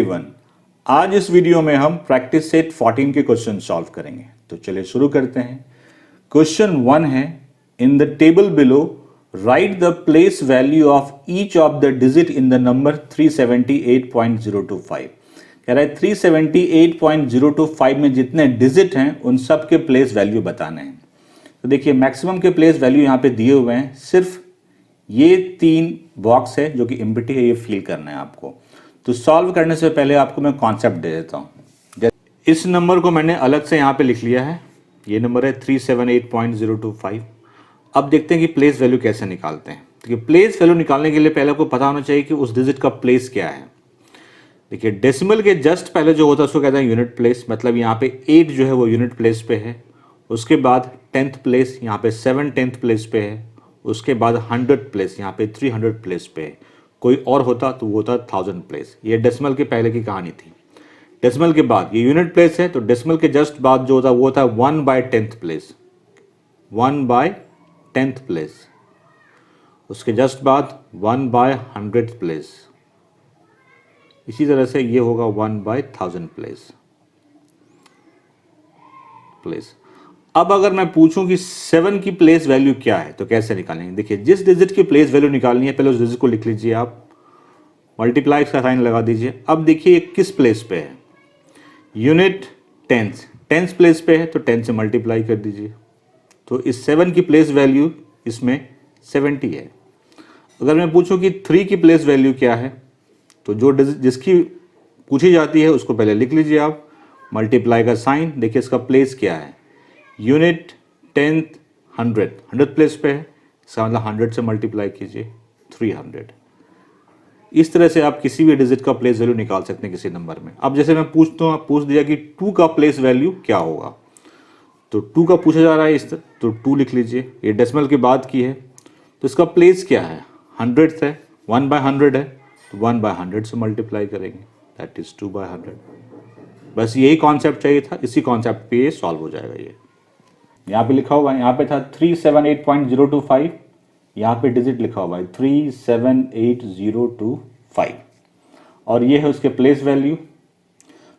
Everyone, आज इस video में हम प्रैक्टिस सेट 14 के क्वेश्चन सॉल्व करेंगे। तो चलिए शुरू करते हैं। क्वेश्चन 1 है, in the table below right the place value of each of the digit in the number 378.025। कह रहा है 378.025 में जितने डिजिट हैं उन सब के प्लेस वैल्यू बताने हैं। तो देखिए मैक्सिमम के प्लेस वैल्यू यहाँ पे दिए हुए हैं, सिर्फ ये 3 बॉक्स है जो कि एम्प्टी है, ये फिल करना है आपको। तो सॉल्व करने से पहले आपको मैं कॉन्सेप्ट दे देता हूँ। इस नंबर को मैंने अलग से यहाँ पे लिख लिया है, ये नंबर है 378.025। अब देखते हैं कि प्लेस वैल्यू कैसे निकालते हैं। देखिए प्लेस वैल्यू निकालने के लिए पहले आपको पता होना चाहिए कि उस डिजिट का प्लेस क्या है। देखिए डेसिमल के जस्ट पहले जो होता है उसको कहते हैं यूनिट प्लेस, मतलब यहाँ पे 8 जो है वो यूनिट प्लेस पे है। उसके बाद 10th प्लेस यहाँ पे 7 10th प्लेस पे है। उसके बाद 100th प्लेस यहाँ पे 300 प्लेस पे है। कोई और होता तो वो होता 1000 प्लेस। ये डेसिमल के पहले की कहानी थी। डेसिमल के बाद ये यूनिट प्लेस है, तो डेसिमल के जस्ट बाद जो होता है वो होता है 1/10th प्लेस, 1/10th प्लेस। उसके जस्ट बाद 1/100th प्लेस। इसी तरह से ये होगा 1/1000 प्लेस। अब अगर मैं पूछूं कि 7 की प्लेस वैल्यू क्या है तो कैसे निकालेंगे। देखिए जिस डिजिट की प्लेस वैल्यू निकालनी है पहले उस डिजिट को लिख लीजिए, आप मल्टीप्लाई का साइन लगा दीजिए। अब देखिए किस प्लेस पे है, यूनिट 10th प्लेस पे है, तो 10 से मल्टीप्लाई कर दीजिए। तो इस 7 की प्लेस वैल्यू इसमें 70 है। अगर मैं पूछूं कि 3 की प्लेस वैल्यू क्या है, तो जो जिसकी पूछी जाती है उसको पहले लिख लीजिए आप, मल्टीप्लाई का साइन। देखिए इसका प्लेस क्या है, यूनिट 10th 100th प्लेस पे है, इसका मतलब 100 से मल्टीप्लाई कीजिए 300। इस तरह से आप किसी भी डिजिट का प्लेस वैल्यू निकाल सकते हैं किसी नंबर में। अब जैसे मैं पूछता हूँ, आप पूछ दिया कि 2 का प्लेस वैल्यू क्या होगा, तो 2 का पूछा जा रहा है इस तरह, तो 2 लिख लीजिए। ये डेसिमल के बाद की है, तो इसका प्लेस क्या है, 100th है, 1/100 है, तो 1/100 से मल्टीप्लाई करेंगे, दैट इज 2/100। बस यही कॉन्सेप्ट चाहिए था, इसी कॉन्सेप्ट पे ये सॉल्व हो जाएगा। ये यहाँ पे लिखा हुआ है, यहाँ पे था 378.025, यहाँ पे डिजिट लिखा हुआ है 378.025 और ये है उसके प्लेस वैल्यू।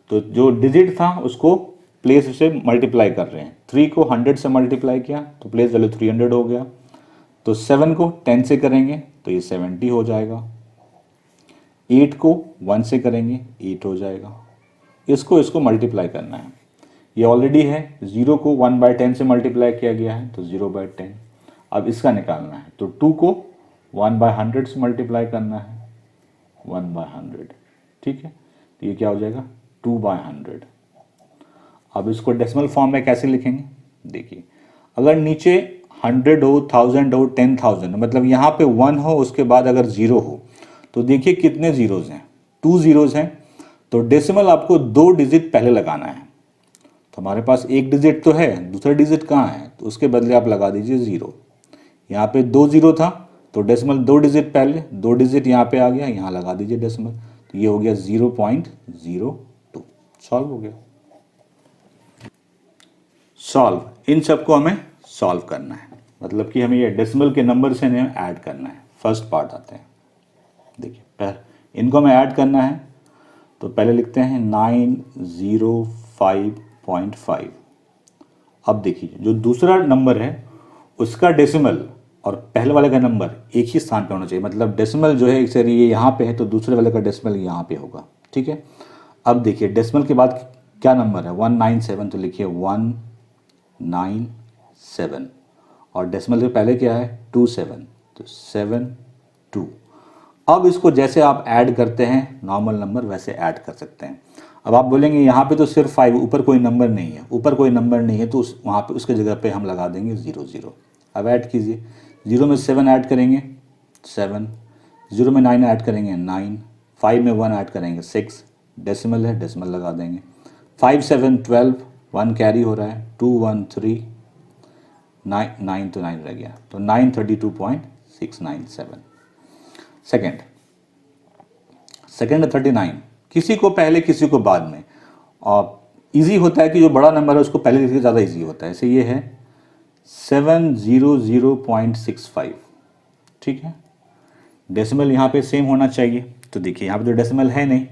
तो जो डिजिट था उसको प्लेस से मल्टीप्लाई कर रहे हैं। 3 को 100 से मल्टीप्लाई किया तो प्लेस वैल्यू 300 हो गया। तो 7 को 10 से करेंगे तो ये 70 हो जाएगा। 8 को 1 से करेंगे 8 हो जाएगा। इसको मल्टीप्लाई करना है, ये ऑलरेडी है। 0 को 1/10 से मल्टीप्लाई किया गया है तो 0/10। अब इसका निकालना है, तो 2 को 1/100 से मल्टीप्लाई करना है, 1/100। ठीक है, तो ये क्या हो जाएगा 2/100। अब इसको डेसिमल फॉर्म में कैसे लिखेंगे, देखिए अगर नीचे 100 हो, 1000 हो, 10,000, मतलब यहाँ पे 1 हो उसके बाद अगर 0 हो, तो देखिए कितने जीरोज हैं, 2 जीरोज हैं। तो डेसिमल आपको 2 डिजिट पहले लगाना है। तो हमारे पास एक डिजिट तो है, दूसरा डिजिट कहाँ है, तो उसके बदले आप लगा दीजिए 0। यहाँ पे 2 0 था तो डेसिमल 2 डिजिट पहले, 2 डिजिट यहाँ पे आ गया, यहाँ लगा दीजिए डेसिमल, तो ये हो गया 0.02। सॉल्व हो गया। सॉल्व, इन सबको हमें सॉल्व करना है, मतलब कि हमें ये डेसिमल के नंबर से इन्हें ऐड करना है। फर्स्ट पार्ट आते हैं, देखिए पहले इनको हमें ऐड करना है। तो पहले लिखते हैं 905.5। अब देखिए जो दूसरा नंबर है उसका डेसिमल और पहले वाले का नंबर एक ही स्थान पे होना चाहिए, मतलब डेसिमल जो है एक से ये यहाँ पे है तो दूसरे वाले का डेसिमल यहाँ पे होगा। ठीक है, अब देखिए डेसिमल के बाद क्या नंबर है, 197, तो लिखिए 197 और डेसिमल से पहले क्या है 27, तो 72। अब इसको जैसे आप ऐड करते हैं नॉर्मल नंबर वैसे ऐड कर सकते हैं। अब आप बोलेंगे यहाँ पे तो सिर्फ 5, ऊपर कोई नंबर नहीं है, ऊपर कोई नंबर नहीं है, तो वहाँ पे उसके जगह पे हम लगा देंगे 0 0। अब ऐड कीजिए, 0 में 7 ऐड करेंगे 7, 0 में 9 ऐड करेंगे 9, 5 में 1 ऐड करेंगे 6, डेसिमल है डेसिमल लगा देंगे। 5 7 12, 1 कैरी हो रहा है, 2 1 3, 9 तो 9 रह गया, तो 932.697। सेकेंड 39, किसी को पहले किसी को बाद में। और इजी होता है कि जो बड़ा नंबर है उसको पहले लिखने ज़्यादा इजी होता है। ऐसे ये है 700.65। ठीक है, डेसिमल यहाँ पे सेम होना चाहिए। तो देखिए यहाँ पे तो डेसिमल है नहीं,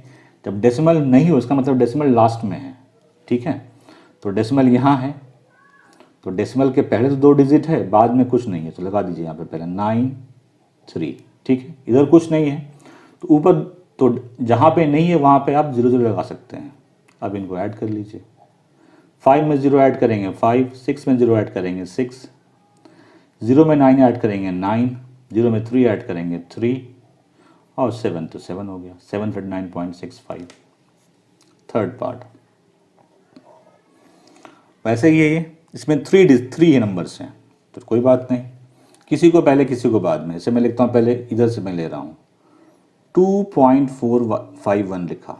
जब डेसिमल नहीं हो इसका मतलब डेसिमल लास्ट में है, ठीक है। तो डेसिमल यहाँ है, तो डेसिमल के पहले तो 2 डिजिट है, बाद में कुछ नहीं है, तो लगा दीजिए यहाँ पे पहले 9 3, ठीक है। इधर कुछ नहीं है तो ऊपर, तो जहाँ पे नहीं है वहाँ पे आप 0 0 लगा सकते हैं। अब इनको ऐड कर लीजिए, 5 में 0 ऐड करेंगे 5, 6 में 0 ऐड करेंगे 6, 0 में 9 ऐड करेंगे 9, 0 में 3 ऐड करेंगे 3, और 7 तो 7 हो गया, 739.65। थर्ड पार्ट वैसे ही है ये, इसमें 3 नंबर्स हैं, तो कोई बात नहीं, किसी को पहले किसी को बाद में। इसे मैं लिखता हूँ, पहले इधर से मैं ले रहा हूँ 2.451 लिखा,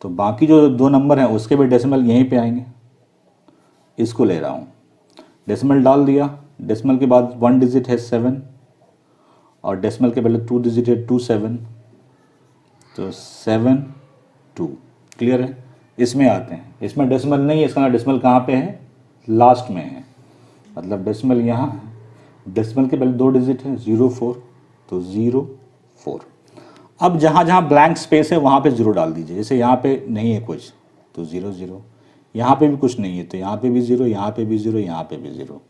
तो बाकी जो 2 नंबर हैं उसके भी डेसिमल यहीं पे आएंगे, इसको ले रहा हूँ, डेसिमल डाल दिया, डेसिमल के बाद 1 डिजिट है 7, और डेसिमल के पहले 2 डिजिट है 2 7, तो 7 2, क्लियर है। इसमें आते हैं, इसमें डेसिमल नहीं है, इसका डेसिमल कहाँ पे है, लास्ट में है, मतलब डेसिमल यहाँ है, डेसिमल के पहले 2 डिजिट है 0 4, तो 0 4। अब जहाँ जहाँ ब्लैंक स्पेस है वहाँ पे 0 डाल दीजिए, जैसे यहाँ पे नहीं है कुछ तो 0 0, यहाँ पे भी कुछ नहीं है तो यहाँ पे भी 0, यहाँ पे भी 0, यहाँ पे भी 0,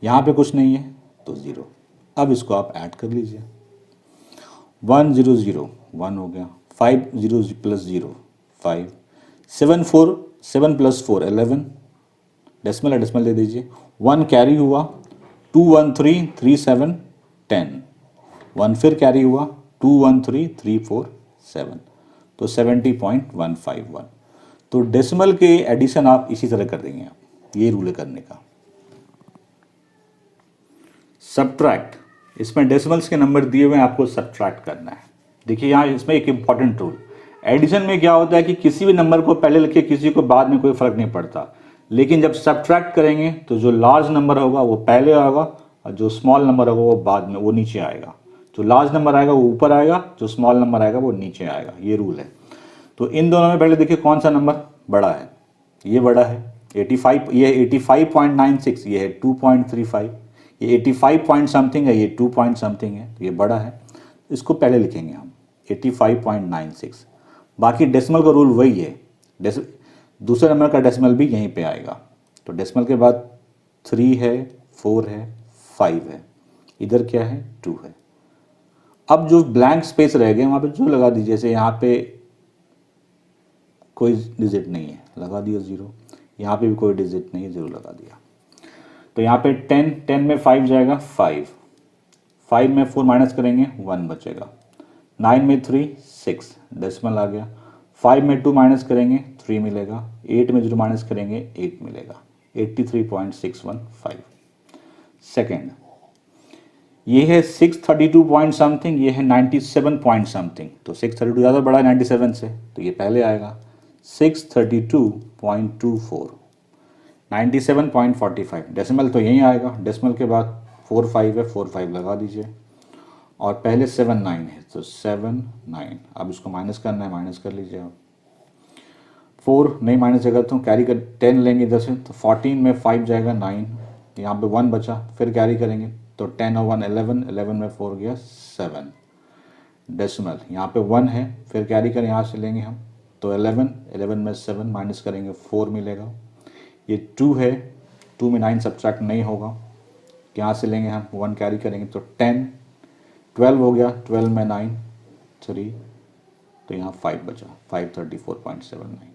यहाँ पे कुछ नहीं है तो 0। अब इसको आप ऐड कर लीजिए, 1 0 0 1 हो गया, 5 0 प्लस 0 5, 7 4 7 प्लस 4 11, डेसिमल है डेसिमल दे दीजिए, 1 कैरी हुआ 2 1 3 3 7 10, 1 फिर कैरी हुआ 2 1 3 3 4 7, तो 70.151। तो डेसिमल के एडिशन आप इसी तरह कर देंगे, आप ये रूल है करने का। सब्ट्रैक्ट, इसमें डेसिमल्स के नंबर दिए हुए हैं, आपको सब्ट्रैक्ट करना है। देखिए यहाँ इसमें एक इम्पॉर्टेंट रूल, एडिशन में क्या होता है कि किसी भी नंबर को पहले लिखे किसी को बाद में कोई फर्क नहीं पड़ता, लेकिन जब सब्ट्रैक्ट करेंगे तो जो लार्ज नंबर होगा वो पहले आएगा और जो स्मॉल नंबर होगा वो बाद में, वो नीचे आएगा। जो लार्ज नंबर आएगा वो ऊपर आएगा, जो स्मॉल नंबर आएगा वो नीचे आएगा, ये रूल है। तो इन दोनों में पहले देखिए कौन सा नंबर बड़ा है, ये बड़ा है 85, ये 85.96, ये है 2.35, ये 85 पॉइंट समथिंग है, ये 2 पॉइंट समथिंग है, तो ये बड़ा है, इसको पहले लिखेंगे हम 85.96। बाकी डेसिमल का रूल वही है, दूसरे नंबर का डेसिमल भी यहीं पे आएगा। तो डेसिमल के बाद 3 है 4 है 5 है, इधर क्या है 2 है। अब जो ब्लैंक स्पेस रह गए वहाँ पे जो लगा दीजिए, जैसे यहाँ पे कोई डिजिट नहीं है, लगा दिया 0, यहाँ पे भी कोई डिजिट नहीं है, 0 लगा दिया। तो यहाँ पे 10 में 5 जाएगा 5, 5 में 4 माइनस करेंगे 1 बचेगा, 9 में 3 6, डेसिमल आ गया, 5 में 2 माइनस करेंगे 3 मिलेगा, 8 में 0 माइनस करेंगे 8 मिलेगा, 83.615। सेकेंड ये है 632 पॉइंट समथिंग, ये है 97 पॉइंट समथिंग, तो 632 ज़्यादा बड़ा है 97 से, तो ये पहले आएगा 632.24, 97.45, डेसिमल तो यहीं आएगा, डेसिमल के बाद 4 5 है, 4 5 लगा दीजिए, और पहले 7 9 है तो 7 9। अब इसको माइनस करना है, माइनस कर लीजिए आप, 4 नहीं माइनस जगह तो कैरी कर 10 लेंगे इधर से, तो 14 में 5 जाएगा 9, यहाँ पे 1 बचा, फिर कैरी करेंगे तो 10 और 1 11, 11 में 4 गया 7, डेसिमल यहाँ पे 1 है, फिर कैरी करें यहाँ से लेंगे हम तो 11, 11 में 7 माइनस करेंगे 4 मिलेगा, ये 2 है, 2 में 9 सब्ट्रैक्ट नहीं होगा, यहाँ से लेंगे हम 1 कैरी करेंगे तो 10, 12 हो गया, 12 में 9 3, तो यहाँ 5 बचा, 534.79।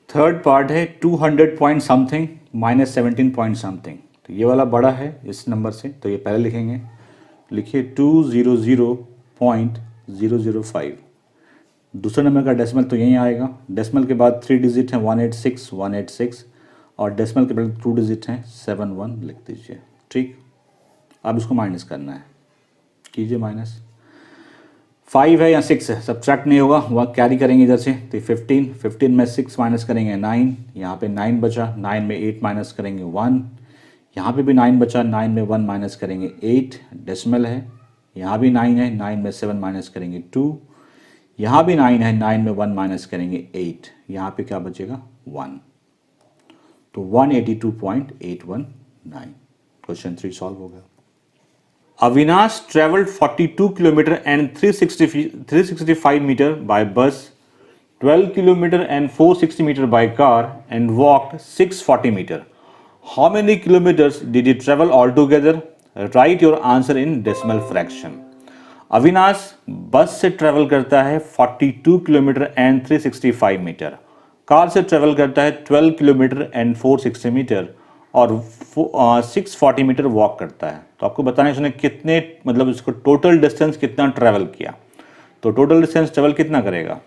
थर्ड पार्ट है 200 point something minus 17 point something, तो ये वाला बड़ा है इस नंबर से, तो ये पहले लिखेंगे, लिखिए 200.005, दूसरे नंबर का डेसिमल तो यहीं आएगा, डेसिमल के बाद 3 डिजिट हैं 186 186, और डेसिमल के पहले 2 डिजिट हैं 71 लिख दीजिए, ठीक। अब इसको माइनस करना है, कीजिए माइनस, 5 है या 6 है, सब्ट्रैक्ट नहीं होगा, वह कैरी करेंगे इधर से, तो 15, 15 में 6 माइनस करेंगे 9, यहाँ पे 9 बचा, 9 में 8 माइनस करेंगे 1, यहाँ पे भी 9 बचा, 9 में 1 माइनस करेंगे 8, डेसिमल है, यहाँ भी 9 है, 9 में 7 माइनस करेंगे 2, यहाँ भी 9 है, 9 में 1 माइनस करेंगे 8, यहाँ पे क्या बचेगा 1, तो 182.819। क्वेश्चन 3 सॉल्व हो गया। Avinash traveled 42 kilometer and 365 meter by bus, 12 kilometer and 460 meter by car, and walked 640 meter. How many kilometers did he travel altogether? Write your answer in decimal fraction. Avinash बस से ट्रेवल करता है 42 kilometre and 365 metre, car से travel करता है 12 kilometre and 460 metre और 640 metre walk करता है। तो आपको बताना है उसने कितने, मतलब इसको टोटल डिस्टेंस कितना ट्रैवल किया। तो टोटल डिस्टेंस ट्रैवल कितना करेगा,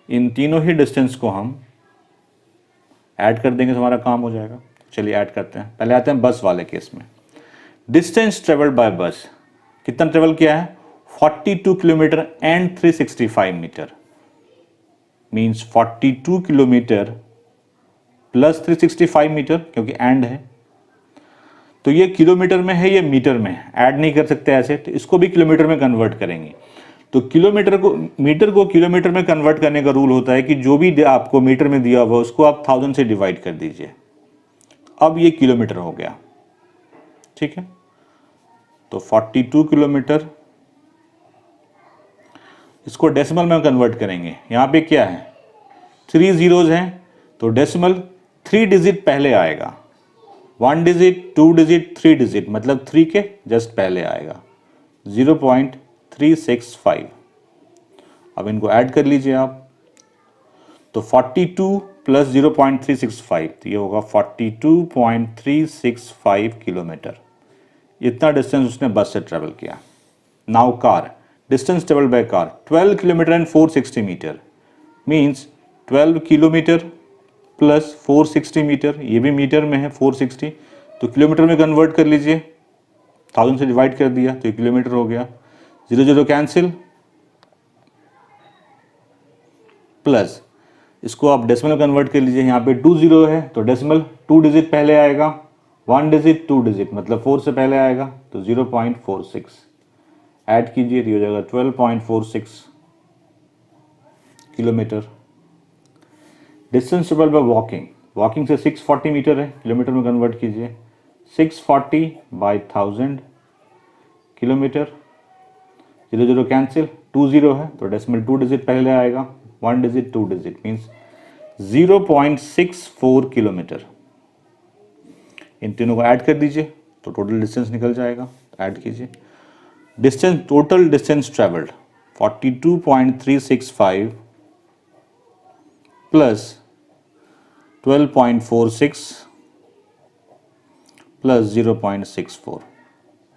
इन तीनों ही डिस्टेंस को हम ऐड कर देंगे तो हमारा काम हो जाएगा। चलिए ऐड करते हैं। पहले आते हैं बस वाले केस में। डिस्टेंस ट्रेवल्ड बाय बस, कितना ट्रेवल किया है, 42 kilometre and 365 metre, means 42 kilometre plus 365 metre, क्योंकि एंड है। तो ये किलोमीटर में है, ये मीटर में है, ऐड नहीं कर सकते ऐसे, तो इसको भी किलोमीटर में कन्वर्ट करेंगे। तो किलोमीटर को, मीटर को किलोमीटर में कन्वर्ट करने का रूल होता है कि जो भी आपको मीटर में दिया हुआ उसको आप 1000 से डिवाइड कर दीजिए। अब ये किलोमीटर हो गया, ठीक है। तो 42 किलोमीटर, इसको डेसिमल में कन्वर्ट करेंगे। यहाँ पे क्या है, 3 जीरोज हैं, तो डेसिमल 3 डिजिट पहले आएगा, 1 डिजिट, 2 डिजिट, 3 डिजिट, मतलब 3 के जस्ट पहले आएगा 0.365। अब इनको ऐड कर लीजिए आप, तो 42 प्लस 0.365, तो ये होगा 42.365 किलोमीटर। इतना डिस्टेंस उसने बस से ट्रेवल किया। Now car, distance travel by car 12 kilometre and 460 metre, means 12 kilometre plus 460 metre, ये भी मीटर में है 460, तो किलोमीटर में कन्वर्ट कर लीजिए, 1000 से डिवाइड कर दिया तो ये किलोमीटर हो गया। 0 0 कैंसिल, प्लस इसको आप डेसिमल में कन्वर्ट कर लीजिए। यहाँ पे 2 जीरो है तो डेसिमल 2 डिजिट पहले आएगा, 1 डिजिट 2 डिजिट, मतलब 4 से पहले आएगा, तो 0.46 ऐड कीजिए तो हो जाएगा 12.46 kilometre. Distance travel by walking, walking से 640 मीटर है, किलोमीटर में कन्वर्ट कीजिए, 640 बाई 1000 किलोमीटर। 0 0 कैंसिल, 2 जीरो है तो डेसिमल 2 डिजिट पहले आएगा, 1 डिजिट 2 डिजिट, मीन्स 0.64 किलोमीटर। इन तीनों को ऐड कर दीजिए तो टोटल डिस्टेंस निकल जाएगा। ऐड कीजिए, distance, total distance travelled 42.365 plus 12.46 plus 0.64,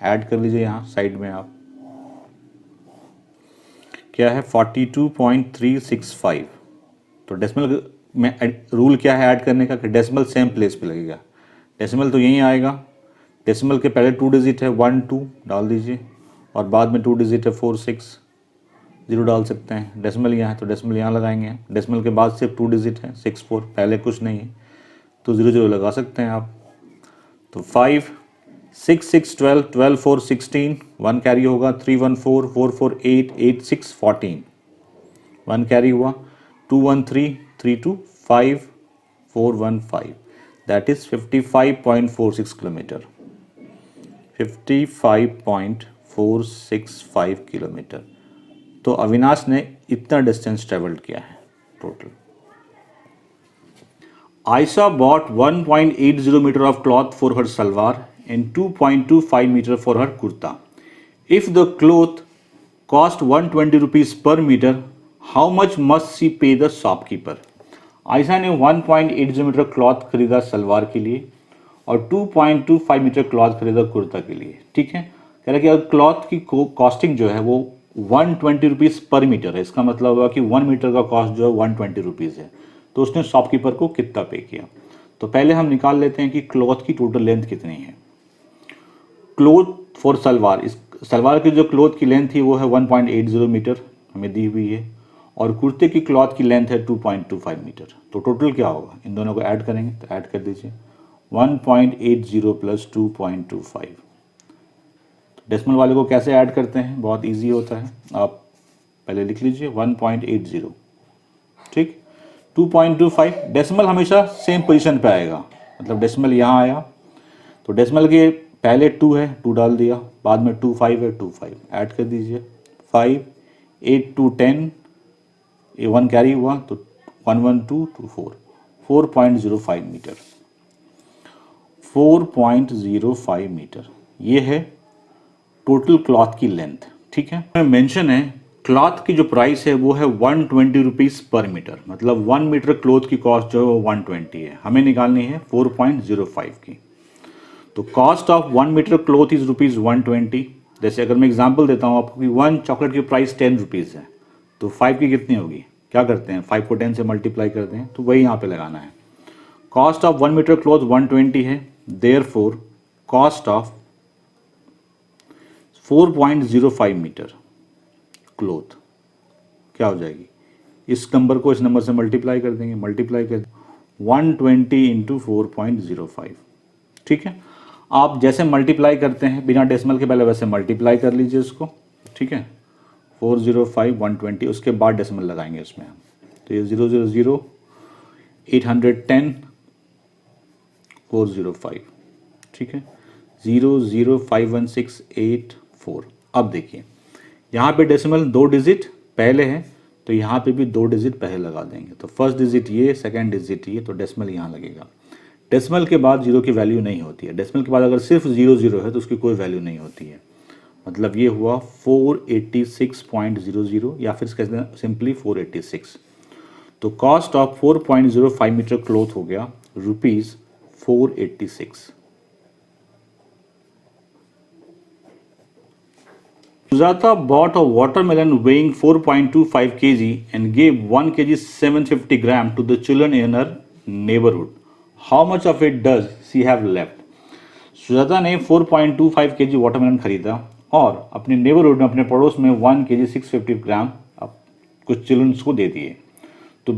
add कर लीजिए यहाँ साइड में आप, क्या है 42.365। तो डेसिमल में रूल क्या है ऐड करने का, कि डेसिमल सेम प्लेस पे लगेगा। डेसिमल तो यहीं आएगा, डेसिमल के पहले 2 डिजिट है 1 2 डाल दीजिए, और बाद में 2 डिजिट है 4 6 0 डाल सकते हैं। डेसिमल यहाँ है तो डेसिमल यहाँ लगाएंगे, डेसिमल के बाद सिर्फ 2 डिजिट है 6 4, पहले कुछ नहीं है तो 0 0 लगा सकते हैं आप। तो 5 6 6 12 12 4 16, 1 कैरी होगा, 3 1 4 4 4 8 8 6 14, 1 कैरी हुआ, 2 1 3 3 2 5 4 1 5, दैट इज 55.46 किलोमीटर, 55.465 किलोमीटर। तो अविनाश ने इतना डिस्टेंस ट्रेवल्ड किया है total. Ayesha bought 1.80 meter of cloth for her salwar and 2.25 meter for her kurta. If the cloth cost 120 rupees per meter, how much must she pay the shopkeeper? Ayesha ने 1.80 metre cloth खरीदा सलवार के लिए और 2.25 metre cloth खरीदा कुर्ता के लिए, ठीक है। कह रहा है कि अगर क्लॉथ की कॉस्टिंग जो है वो 120 रुपीज़ पर मीटर है, इसका मतलब हुआ कि 1 मीटर का कॉस्ट जो है 120 रुपीज़ है, तो उसने शॉपकीपर को कितना पे किया। तो पहले हम निकाल लेते हैं कि क्लॉथ की टोटल लेंथ कितनी है। क्लॉथ फॉर सलवार, इस सलवार की जो क्लॉथ की लेंथ थी वो है 1.80 मीटर हमें दी हुई है, और कुर्ते की क्लॉथ की लेंथ है 2.25 मीटर। तो टोटल क्या होगा, इन दोनों को ऐड करेंगे तो ऐड कर दीजिए 1.80 प्लस 2.25। डेसिमल वाले को कैसे ऐड करते हैं, बहुत इजी होता है, आप पहले लिख लीजिए 1.80, ठीक। 2.25 डेसिमल हमेशा सेम पोजीशन पे आएगा, मतलब डेसिमल यहाँ आया तो डेसिमल के पहले 2 है 2 डाल दिया, बाद में 2 5 है 2 5 ऐड कर दीजिए, 5 8 2 10, ये 1 कैरी हुआ तो 1 1 2 2 4, 4.05 मीटर, 4.05 मीटर ये है टोटल क्लॉथ की लेंथ। ठीक है, मेंशन है क्लॉथ की जो प्राइस है वो है 120 रुपीज़ पर मीटर, मतलब 1 मीटर क्लॉथ की कॉस्ट जो है वो 120 है, हमें निकालनी है 4.05 की। तो cost of 1 metre cloth is rupees 120। जैसे अगर मैं एग्जांपल देता हूँ आपको कि 1 चॉकलेट की प्राइस 10 रुपीज़ है, तो 5 की कितनी होगी, क्या करते हैं 5 को 10 से मल्टीप्लाई करते हैं, तो वही यहाँ पे लगाना है। कॉस्ट ऑफ 1 मीटर क्लॉथ 120 है, therefore cost of 4.05 metre cloth क्या हो जाएगी, इस नंबर को इस नंबर से मल्टीप्लाई कर देंगे, मल्टीप्लाई कर 120 इंटू 4.05। ठीक है, आप जैसे मल्टीप्लाई करते हैं बिना डेसिमल के पहले वैसे मल्टीप्लाई कर लीजिए इसको। ठीक है, 405 120, उसके बाद डेसिमल लगाएंगे इसमें हम, तो ये 000 810 405। ठीक है, 0051684। अब देखिए यहाँ पे डेसिमल 2 डिजिट पहले है, तो यहाँ पे भी 2 डिजिट पहले लगा देंगे, तो फर्स्ट डिजिट ये, सेकंड डिजिट ये, तो डेसिमल यहाँ लगेगा। डेसिमल के बाद 0 की वैल्यू नहीं होती है, डेसिमल के बाद अगर सिर्फ 0 है तो उसकी कोई वैल्यू नहीं होती है, मतलब ये हुआ 486.00 या फिर कहते हैं सिंपली 486। तो कॉस्ट ऑफ 4.05 मीटर क्लॉथ हो गया rupees 486। Sujata bought a watermelon weighing 4.25 kg and gave 1 kg 750 gram to the children in her neighborhood. How much of it does she have left? Sujata ने 4.25 kg वाटरमेलन खरीदा और अपने neighbourhood में, अपने पड़ोस में 1 kg 650 ग्राम कुछ चिल्ड्रंस को दे दिए। तो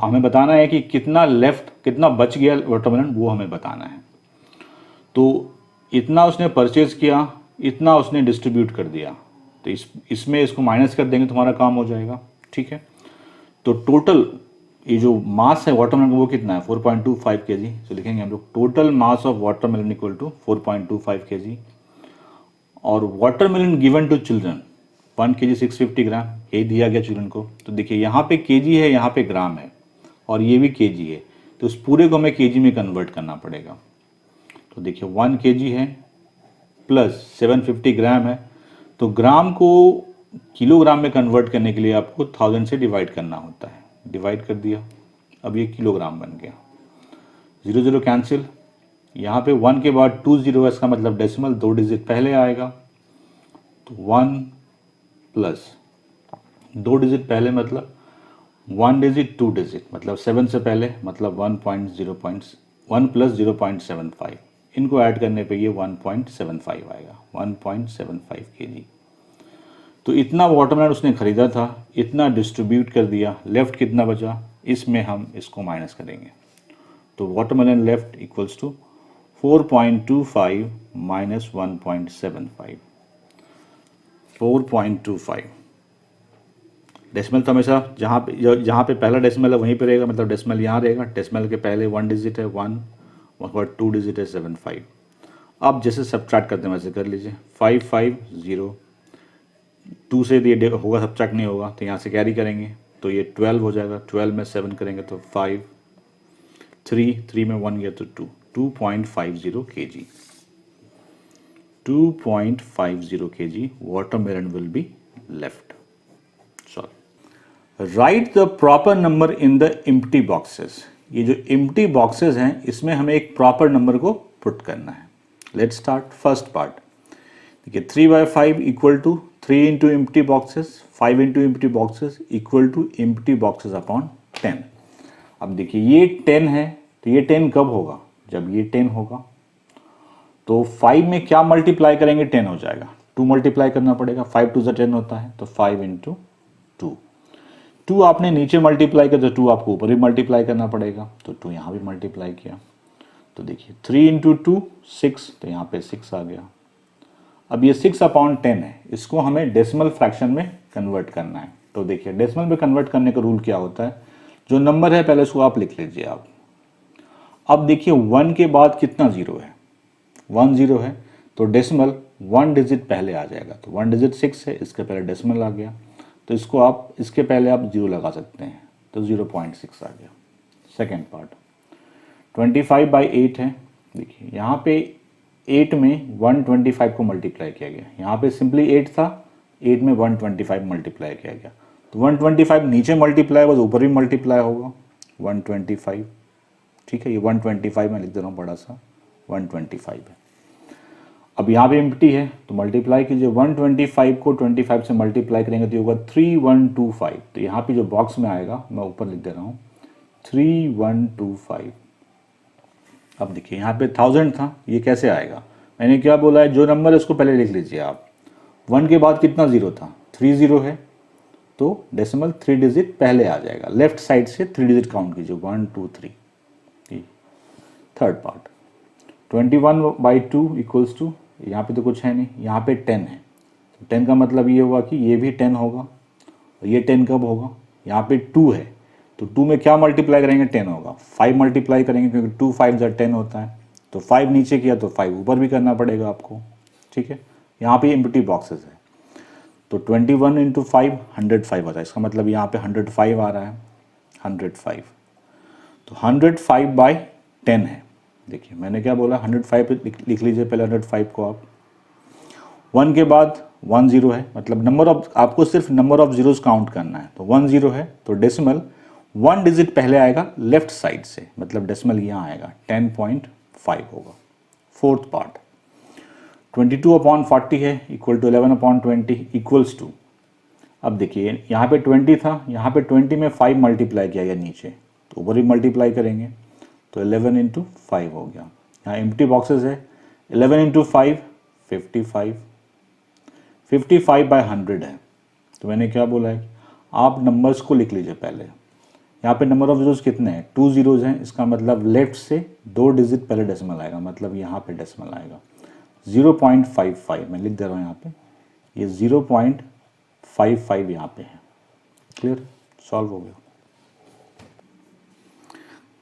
हमें बताना है कि कितना लेफ्ट, कितना बच गया वाटरमेलन, वो हमें बताना है। तो इतना उसने परचेज किया, इतना उसने डिस्ट्रीब्यूट कर दिया, तो इसमें इसको माइनस कर देंगे, तुम्हारा काम हो जाएगा। ठीक है, तो टोटल ये जो मास है वाटरमेलन का वो कितना है 4.25 kg। तो लिखेंगे हम लोग total mass of watermelon equal to 4.25 kg, और watermelon given to children 1 kg 650 gram, ये दिया गया चिल्ड्रन को। तो देखिए यहाँ पे kg है, यहाँ पे ग्राम है, और ये भी kg है, तो उस पूरे को हमें kg में कन्वर्ट करना पड़ेगा। तो देखिए 1 kg है प्लस 750 ग्राम है, तो ग्राम को किलोग्राम में कन्वर्ट करने के लिए आपको 1000 से डिवाइड करना होता है, डिवाइड कर दिया, अब ये किलोग्राम बन गया। 0 0 कैंसिल, यहाँ पे 1 के बाद 2 0 है, इसका मतलब डेसिमल 2 डिजिट पहले आएगा, तो 1 प्लस 2 डिजिट पहले मतलब 1 डिजिट 2 डिजिट मतलब 7 से पहले, मतलब 1 प्लस 0.75, इनको ऐड करने पे ये 1.75 आएगा, 1.75 kg। तो इतना वाटरमेलन उसने खरीदा था, इतना डिस्ट्रीब्यूट कर दिया, लेफ्ट कितना बचा, इसमें हम इसको माइनस करेंगे। तो watermelon left equals to 4.25 minus 1.75, 4.25। Decimal तो हमेशा जहाँ पे पहला डेसिमल है वहीं पे रहेगा, मतलब डेसिमल यहाँ रहेगा, डेसिमल के पहले 1 डिजिट है 1, उसके बाद 2 डिजिट है 75। अब जैसे सब्ट्रैक्ट करते हैं वैसे कर लीजिए, 5 5 0, 2 से ये होगा सब्ट्रैक्ट नहीं होगा, तो यहाँ से कैरी करेंगे, तो ये 12 हो जाएगा, 12 में 7 करेंगे तो 5, 3 में 1 गया तो 2.50 kg, 2.50 kg watermelon will be left. Sorry. Write the proper number in the empty boxes. ये जो empty boxes हैं इसमें हमें एक proper number को put करना है। Let's start first part. देखिए 3/5 equal to 3 into empty boxes, 5 into empty boxes equal to empty boxes upon 10. अब देखिए ये 10 है, तो ये 10 कब होगा, जब ये 10 होगा, तो 5 में क्या मल्टीप्लाई करेंगे 10 हो जाएगा, 2 मल्टीप्लाई करना पड़ेगा, 5 2 10 होता है, तो 5 into 2, 2 आपने नीचे मल्टीप्लाई किया तो 2 आपको ऊपर भी मल्टीप्लाई करना पड़ेगा, तो 2 यहाँ भी मल्टीप्लाई किया, तो देखिए 3 into 2 6, तो यहाँ पे 6 आ गया। अब ये 6/10 है, इसको हमें डेसिमल फ्रैक्शन में कन्वर्ट करना है। तो देखिए डेसिमल में कन्वर्ट करने का रूल क्या होता है, जो नंबर है पहले उसको आप लिख लीजिए आप। अब देखिए 1 के बाद कितना 0 है, 1 0 है, तो डेसिमल 1 डिजिट पहले आ जाएगा। तो 1 डिजिट 6 है, इसके पहले डेसिमल आ गया, तो इसको आप इसके पहले आप 0 लगा सकते हैं, तो 0.6 आ गया। सेकेंड पार्ट 25/8 है। देखिए यहाँ पे 8 में 125 को मल्टीप्लाई किया गया, यहाँ पे सिंपली 8 था, 8 में 125 मल्टीप्लाई किया गया, तो 125 नीचे मल्टीप्लाई होगा तो ऊपर भी मल्टीप्लाई होगा 125। ठीक है, ये 125 मैं लिख दे रहा हूँ बड़ा सा, 125 है। अब यहाँ पे एम्प्टी है तो मल्टीप्लाई कीजिए, 125 को 25 से मल्टीप्लाई करेंगे तो ये होगा 3125। तो यहाँ पे जो बॉक्स में आएगा मैं ऊपर लिख दे रहा हूँ 3125। अब देखिए यहाँ पे 1000 था, ये कैसे आएगा, मैंने क्या बोला है, जो नंबर है उसको पहले लिख लीजिए आप। 1 के बाद कितना ज़ीरो था, 3 ज़ीरो है, तो डेसिमल 3 डिजिट पहले आ जाएगा, लेफ्ट साइड से 3 डिजिट काउंट कीजिए, 1 2 3। थर्ड पार्ट 21/2 इक्वल्स टू, यहाँ पे तो कुछ है नहीं, यहाँ पे 10 है, तो 10 का मतलब ये हुआ कि ये भी 10 होगा, और ये 10 कब होगा, यहाँ पे 2 है, तो 2 में क्या मल्टीप्लाई करेंगे, 10 होगा, 5 मल्टीप्लाई करेंगे क्योंकि 2 5 10 होता है, तो 5 नीचे किया तो 5 ऊपर भी करना पड़ेगा आपको। ठीक है, यहाँ पे एम्प्टी बॉक्सेस है, तो 21 × 5 105 आता है, इसका मतलब यहाँ पे 105 आ रहा है, 105, तो 105/10 है। देखिए मैंने क्या बोला, 105 लिख लीजिए पहले, 105 को आप, 1 के बाद 1 0 है, मतलब नंबर ऑफ, आपको सिर्फ नंबर ऑफ जीरोस काउंट करना है, तो 1 0 है, तो डेसिमल 1 डिजिट पहले आएगा लेफ्ट साइड से, मतलब डेसिमल यहाँ आएगा 10.5 होगा। फोर्थ पार्ट 22/40 है इक्वल टू 11/20 इक्वल्स टू, अब देखिए यहाँ पे 20 था, यहाँ पे 20 में 5 मल्टीप्लाई किया गया नीचे, तो ऊपर भी मल्टीप्लाई करेंगे, तो 11 × 5 हो गया। यहाँ एम्प्टी बॉक्सेस है, 11 × 5 55, 55/100 है, तो मैंने क्या बोला है, आप नंबर्स को लिख लीजिए पहले। यहाँ पे नंबर ऑफ जीरोस कितने हैं, 2 जीरोस हैं, इसका मतलब लेफ्ट से 2 डिजिट पहले डेसिमल आएगा, मतलब यहाँ पे डेसिमल आएगा 0.55, मैं लिख दे रहा हूँ यहाँ पे, ये 0.55 यहाँ पे है। क्लियर, सॉल्व हो गया।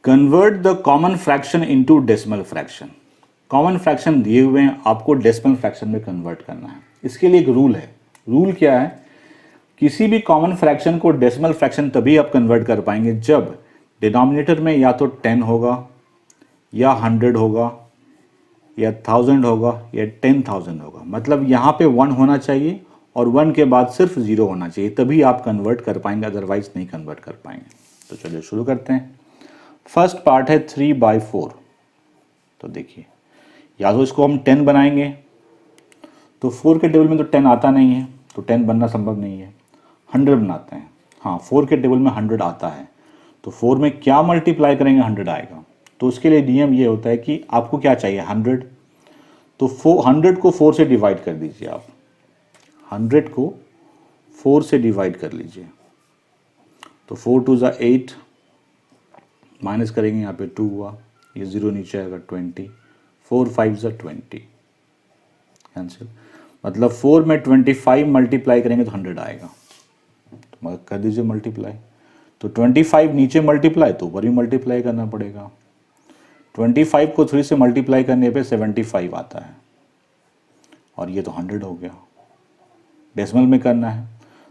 Convert the common fraction into decimal fraction. Common fraction दिए हुए हैं, आपको डेसिमल फ्रैक्शन में कन्वर्ट करना है। इसके लिए एक रूल है। रूल क्या है, किसी भी कॉमन फ्रैक्शन को डेसिमल फ्रैक्शन तभी आप कन्वर्ट कर पाएंगे जब डिनोमिनेटर में या तो 10 होगा, या 100 होगा, या 1000 होगा, या 10,000 होगा। मतलब यहाँ पे 1 होना चाहिए और 1 के बाद सिर्फ 0 होना चाहिए, तभी आप कन्वर्ट कर पाएंगे, अदरवाइज नहीं कन्वर्ट कर पाएंगे। तो चलिए शुरू करते हैं। फर्स्ट पार्ट है 3/4। तो देखिए, या तो इसको हम 10 बनाएंगे, तो 4 के टेबल में तो 10 आता नहीं है, तो 10 बनना संभव नहीं है। 100 बनाते हैं, हाँ 4 के टेबल में 100 आता है, तो 4 में क्या मल्टीप्लाई करेंगे, 100 आएगा। तो उसके लिए नियम ये होता है कि आपको क्या चाहिए, 100, तो 100 को 4 से डिवाइड कर दीजिए आप, 100 को 4 से डिवाइड कर लीजिए, तो 4 2 ज़ा 8, माइनस करेंगे यहाँ पे 2 हुआ, ये 0 नीचे आएगा 20, 4 5 ज़ा 20 कैंसिल, मतलब 4 में 25 मल्टीप्लाई करेंगे तो 100 आएगा, तो कर दीजिए मल्टीप्लाई। तो 25 नीचे मल्टीप्लाई तो ऊपर भी मल्टीप्लाई करना पड़ेगा। 25 को 3 से मल्टीप्लाई करने पे 75 आता है, और ये तो 100 हो गया। डेसिमल में करना है,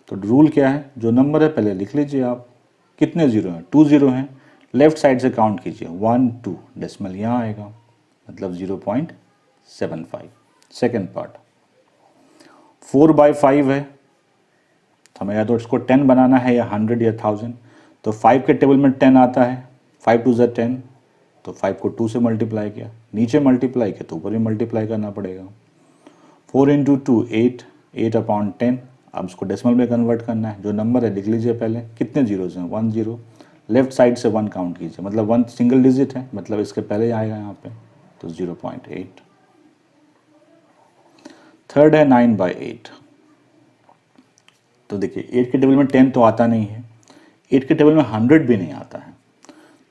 तो रूल क्या है, जो नंबर है पहले लिख लीजिए आप, कितने जीरो हैं, 2 जीरो हैं, लेफ्ट साइड से काउंट कीजिए 1 2, डेसिमल यहाँ आएगा, मतलब 0.75। सेकेंड पार्ट 4/5 है, तो हमें या तो इसको 10 बनाना है, या 100 या 1000, तो 5 के टेबल में 10 आता है, 5 2 ज़ा 10, तो 5 को 2 से मल्टीप्लाई किया, नीचे मल्टीप्लाई किया तो ऊपर भी मल्टीप्लाई करना पड़ेगा। 4 × 2 8, 8/10। अब इसको डेसिमल में कन्वर्ट करना है, जो नंबर है लिख लीजिए पहले, कितने जीरोज हैं, 1 0, लेफ्ट साइड से 1 काउंट कीजिए, मतलब 1 सिंगल डिजिट है, मतलब इसके पहले आएगा यहाँ पे, तो 0.8। थर्ड है 9/8। तो देखिए 8 के टेबल में 10 तो आता नहीं है, 8 के टेबल में 100 भी नहीं आता है,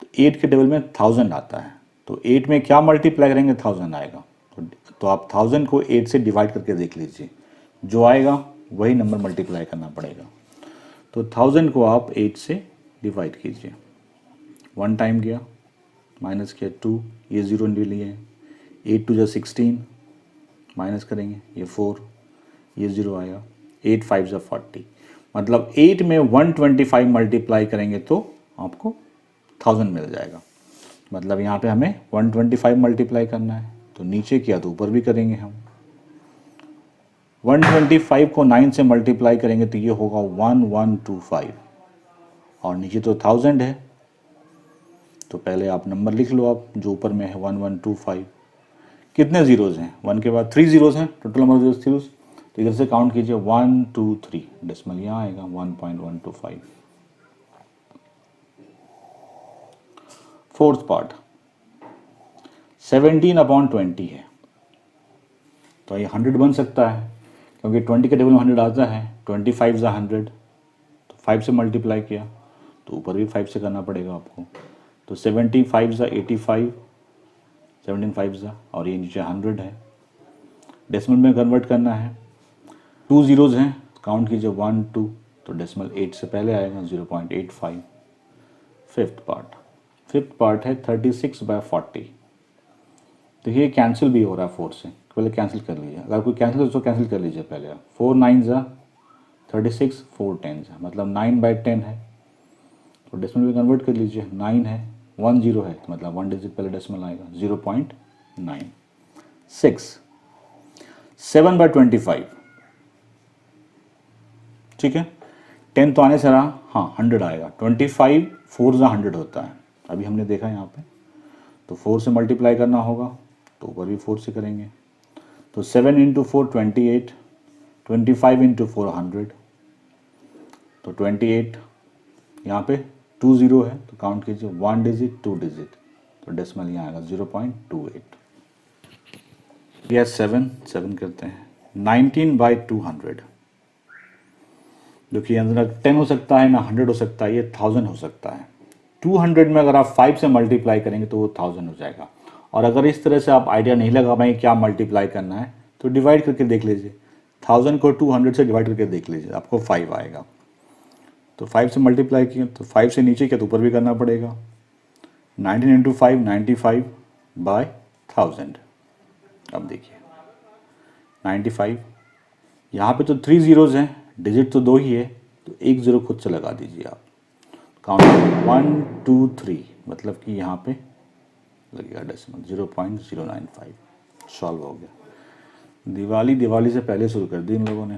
तो 8 के टेबल में 1000 आता है, तो 8 में क्या मल्टीप्लाई करेंगे, 1000 आएगा, तो आप 1000 को 8 से डिवाइड करके देख लीजिए, जो आएगा वही नंबर मल्टीप्लाई करना पड़ेगा। तो 1000 को आप 8 से डिवाइड कीजिए, 1 टाइम गया, माइनस किया 2, ये 0 ले लिए, 8 2 ज़ा 16, माइनस करेंगे, ये 4, ये 0 आएगा, 8 5 ज़ा 40, मतलब 8 में 125 मल्टीप्लाई करेंगे तो आपको 1000 मिल जाएगा। मतलब यहाँ पे हमें 125 मल्टीप्लाई करना है, तो नीचे किया तो ऊपर भी करेंगे हम। 125 को 9 से मल्टीप्लाई करेंगे तो ये होगा 1125, और नीचे तो 1000 है, तो पहले आप नंबर लिख लो, आप जो ऊपर में है 1125। कितने ज़ीरोज़ हैं? 1 के बाद 3 ज़ीरोज़ हैं, टोटल नंबर ऑफ ज़ीरोज़, तो इधर से काउंट कीजिए 1 2 3, डेसिमल यहाँ आएगा 1.125। फोर्थ पार्ट 17/20 है, तो ये 100 बन सकता है, क्योंकि 20 के टेबल में 100 आता है। 25 ज़ा 100, तो 5 से मल्टीप्लाई किया तो ऊपर भी 5 से करना पड़ेगा आपको, तो 75 ज़ा 85, 17 5 ज़ा, और ये नीचे 100 है, डेसिमल में कन्वर्ट करना है। 2 ज़ीरोज़ हैं, काउंट कीजिए 1 2, तो डेसिमल 8 से पहले आएगा 0.85। फिफ्थ पार्ट है 36/40, तो ये कैंसिल भी हो रहा है 4 से, पहले कैंसिल कर लीजिए, अगर कोई कैंसिल हो तो कैंसिल कर लीजिए पहले आप। 4 9 ज़ा 36, 4 10 ज़ा, मतलब 9/10 है, तो डेसिमल में कन्वर्ट कर लीजिए। 9 है, 1 0 है, मतलब 1 डिजिट पहले डेसिमल आएगा, 0.9। 6 7/25, ठीक है, 10 तो आने से रहा, हाँ 100 आएगा। 25 4 ज़ा 100 होता है, अभी हमने देखा यहाँ पे, तो 4 से मल्टीप्लाई करना होगा, तो ऊपर भी 4 से करेंगे, तो 7 × 4 28, 25 × 4 100, तो 28, यहाँ पे 2 0 है, तो काउंट कीजिए 1 डिजिट 2 डिजिट, तो डेसिमल यहाँ आएगा 0.28। यह 7 करते हैं। 19/200, जो कि अंदर 10 हो सकता है, ना 100 हो सकता है, ये 1000 हो सकता है। 200 में अगर आप 5 से मल्टीप्लाई करेंगे तो वो 1000 हो जाएगा। और अगर इस तरह से आप आइडिया नहीं लगा पाएंगे क्या मल्टीप्लाई करना है, तो डिवाइड करके देख लीजिए, 1000 को 200 से डिवाइड करके देख लीजिए, आपको 5 आएगा। तो 5 से मल्टीप्लाई किया तो 5 से नीचे किया तो ऊपर भी करना पड़ेगा। 19 × 5 95/1000। अब देखिए 95, यहाँ पे तो 3 ज़ीरोज़ हैं, डिजिट तो 2 ही है, तो 1 ज़ीरो खुद से लगा दीजिए आप। काउंट 1 2 3, मतलब कि यहाँ पे लगेगा डेसिमल 0.095। सॉल्व हो गया। दिवाली से पहले शुरू कर दी इन लोगों ने।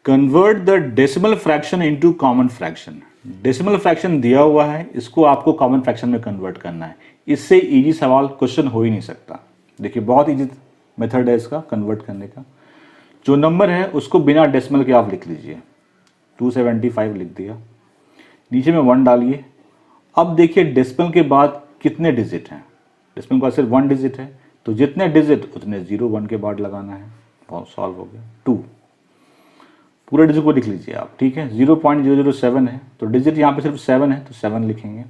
Convert the decimal fraction into common fraction. Decimal fraction दिया हुआ है, इसको आपको कॉमन फ्रैक्शन में कन्वर्ट करना है। इससे इजी सवाल क्वेश्चन हो ही नहीं सकता। देखिए बहुत इजी मेथड है इसका कन्वर्ट करने का। जो नंबर है उसको बिना डेसिमल के आप लिख लीजिए। 275 लिख दिया, नीचे में 1 डालिए। अब देखिए डेसिमल के बाद कितने डिजिट हैं। डेसिमल के बाद सिर्फ 1 डिजिट है, तो जितने डिजिट उतने 0 1 के बाद लगाना है। बहुत सॉल्व हो गया। 2 पूरे डिजिट को लिख लीजिए आप, ठीक है। 0.007 है, तो डिजिट यहाँ पे सिर्फ 7 है, तो 7 लिखेंगे,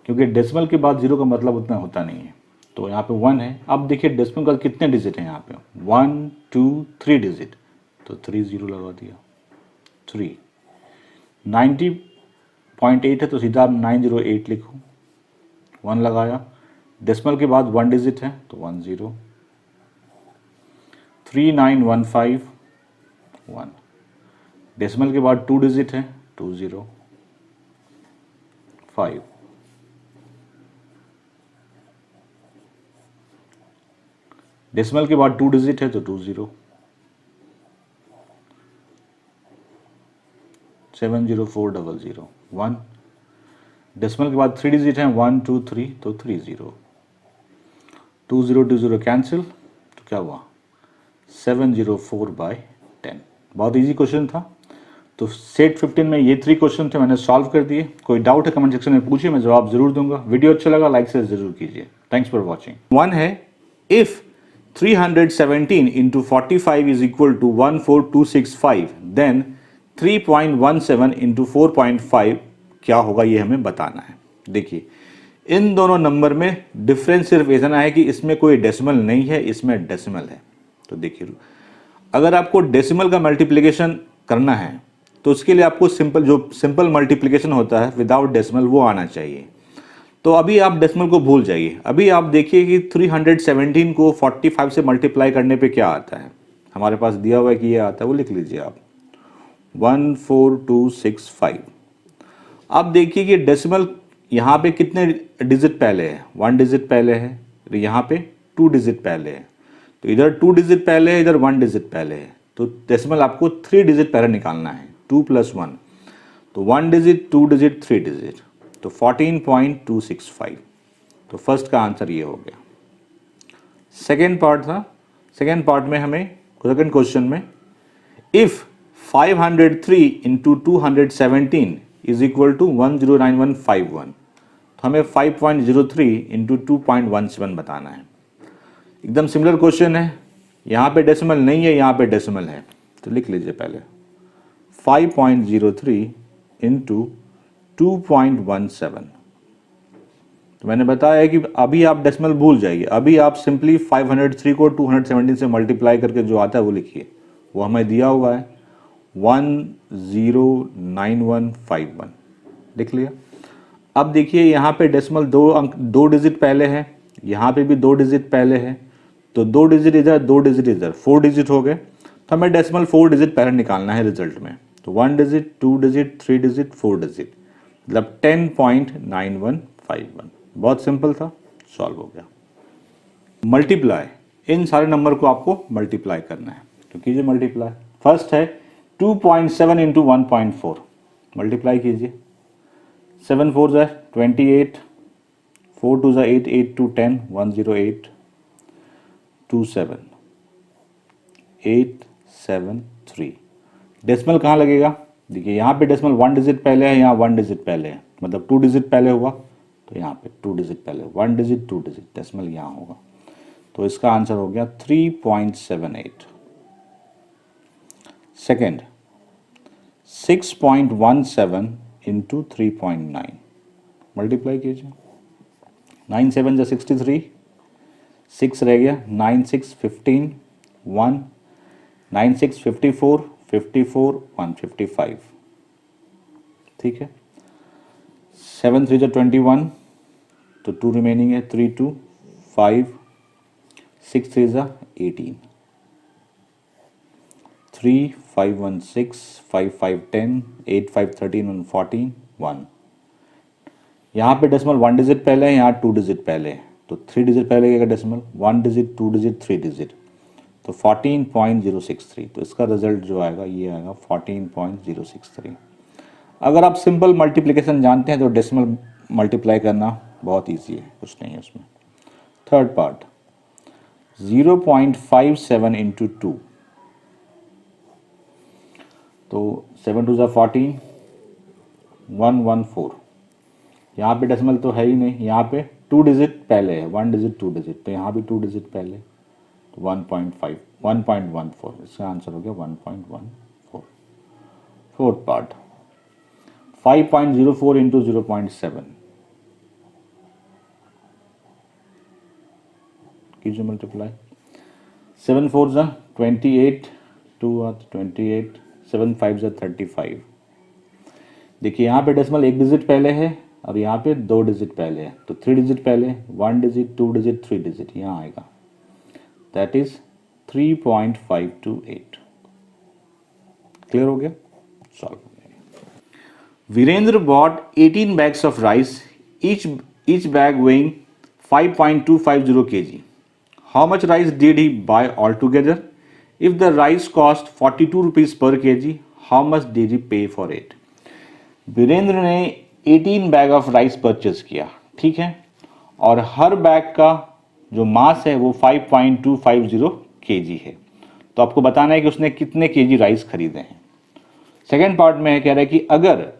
क्योंकि डेसिमल के बाद 0 का मतलब उतना होता नहीं है। तो यहाँ पे 1 है। अब देखिए डेसिमल का कितने डिजिट हैं यहाँ पे, 1 2 3 डिजिट, तो 3 0 लगा दिया। 3 90.8 है, तो सीधा आप 908 लिखो। 1 लगाया, डेसिमल के बाद 1 डिजिट है, तो 1 0। 3915 1, डेसिमल के बाद 2 डिजिट है, 2 0। 5 डेसिमल के बाद 2 डिजिट है, तो 2 0। 70400 1, डेसिमल के बाद 3 डिजिट है, 1 2 3, तो 3 0। 2 0 2 0 कैंसिल, तो क्या हुआ 704/10। बहुत इजी क्वेश्चन था। तो सेट 15 में ये 3 क्वेश्चन थे, मैंने सॉल्व कर दिए। कोई डाउट है कमेंट सेक्शन में पूछिए, मैं जवाब जरूर दूंगा। वीडियो अच्छा लगा लाइक से जरूर कीजिए। Thanks for watching. 1 है, if 317 into 45 is equal to 14265, then 3.17 into 4.5 क्या होगा, ये हमें बताना है। देखिए इन दोनों नंबर में डिफरेंस सिर्फ इतना है कि इसमें कोई डेसिमल नहीं है, इसमें डेसिमल है। तो देखिए अगर आपको डेसिमल का मल्टीप्लिकेशन करना है तो उसके लिए आपको सिंपल मल्टीप्लिकेशन होता है विदाउट डेसिमल, वो आना चाहिए। तो अभी आप डेसिमल को भूल जाइए, अभी आप देखिए कि 317 को 45 से मल्टीप्लाई करने पे क्या आता है। हमारे पास दिया हुआ है कि ये आता है, वो लिख लीजिए आप 14265। अब देखिए कि डेसिमल यहाँ पे कितने डिजिट पहले है, 1 डिजिट पहले है, यहाँ पे 2 डिजिट पहले है। तो इधर 2 डिजिट पहले है, इधर 1 डिजिट पहले है, तो डेसिमल आपको 3 डिजिट पहले निकालना है, 2 + 1, तो 1 डिजिट, 2 डिजिट, 3 डिजिट, तो 14.265। तो फर्स्ट का आंसर ये हो गया। सेकेंड पार्ट था, सेकेंड पार्ट में हमें सेकेंड क्वेश्चन में if 503 into 217 is equal to 109151, तो हमें 5.03 इंटू 2.17 बताना है। एकदम सिमिलर क्वेश्चन है, यहाँ पे डेसिमल नहीं है, यहाँ पे डेसिमल है, तो लिख लीजिए पहले 5.03 इंटू 2.17। तो मैंने बताया है कि अभी आप डेसिमल भूल जाइए, अभी आप सिंपली 503 को 217 से मल्टीप्लाई करके जो आता है वो लिखिए, वो हमें दिया हुआ है 109151, लिख लिया। अब देखिए यहाँ पे डेसिमल दो डिजिट पहले है, यहाँ पे भी 2 डिजिट पहले है, तो 2 डिजिट इधर, 2 डिजिट इधर, 4 डिजिट हो गए। तो हमें डेसिमल 4 डिजिट पहले निकालना है रिजल्ट में, तो 1 डिजिट, 2 डिजिट, 3 डिजिट, 4 डिजिट, मतलब 10.9151। बहुत सिंपल था, सॉल्व हो गया। मल्टीप्लाई, इन सारे नंबर को आपको मल्टीप्लाई करना है, तो कीजिए मल्टीप्लाई। फर्स्ट है 2.7 इंटू 1.4, मल्टीप्लाई कीजिए। 7 4 ज़ा 28, 4 2 ज़ा 8, 8 2 10, 108 27 873। डेसिमल कहाँ लगेगा, देखिए यहाँ पे डेसिमल 1 डिजिट पहले है, यहाँ 1 डिजिट पहले है, मतलब 2 डिजिट पहले हुआ, तो यहाँ पे 2 डिजिट पहले, 1 डिजिट 2 डिजिट, डेसिमल यहाँ होगा, तो इसका आंसर हो गया 3.78। सेकेंड 6.17 इंटू 3.9, मल्टीप्लाई कीजिए। 9 7 ज़ा 63, 6 रह गया, 9 6 15, 1, 9 6 54, 54 155, ठीक है। 7 3 ज़ा 21, तो 2 रिमेनिंग है, 3 2 5, 6 3 ज़ा 18, 3 5 1 6, 5 5 10, 8 5 13 1 14 1। यहाँ पे डेसिमल 1 डिजिट पहले है, यहाँ 2 डिजिट पहले है, तो 3 डिजिट पहले लगेगा डेसिमल, 1 डिजिट, 2 डिजिट, 3 डिजिट, तो 14.063। तो इसका रिजल्ट जो आएगा ये आएगा 14.063। अगर आप सिंपल मल्टीप्लिकेशन जानते हैं तो डेसिमल मल्टीप्लाई करना बहुत ईजी है, कुछ नहीं है उसमें। थर्ड पार्ट 0.57 इंटू 2, तो 7 2 ज़ा 14, 114। यहाँ पे डेसिमल तो है ही नहीं, यहाँ पे 2 डिजिट पहले है, 1 डिजिट 2 डिजिट, तो यहाँ भी 2 डिजिट पहले, तो 1.14, इसका आंसर हो गया 1.14। फोर्थ पार्ट 5.04 इंटू 0.7, कीजिए मल्टीप्लाई। 7 4 ज़ा 28, 2 28, 7 5 ज़ा 35। देखिए यहाँ पे डेसिमल 1 डिजिट पहले है और यहाँ पे 2 डिजिट पहले है, तो 3 डिजिट पहले, 1 डिजिट, 2 डिजिट, 3 डिजिट, यहाँ आएगा, दैट इज 3.528। क्लियर हो गया, सॉल्व हो गया। Virendra bought 18 bags of rice, each bag weighing 5.250 kg. How much rice did he buy altogether? If the rice cost 42 rupees per kg, how much did he pay for it? Virendra ने 18 bag of rice purchase किया, ठीक है, और हर bag का जो मास है वो 5.250 kg है। तो आपको बताना है कि उसने कितने केजी राइस खरीदे हैं। सेकेंड पार्ट में कह रहा है कि अगर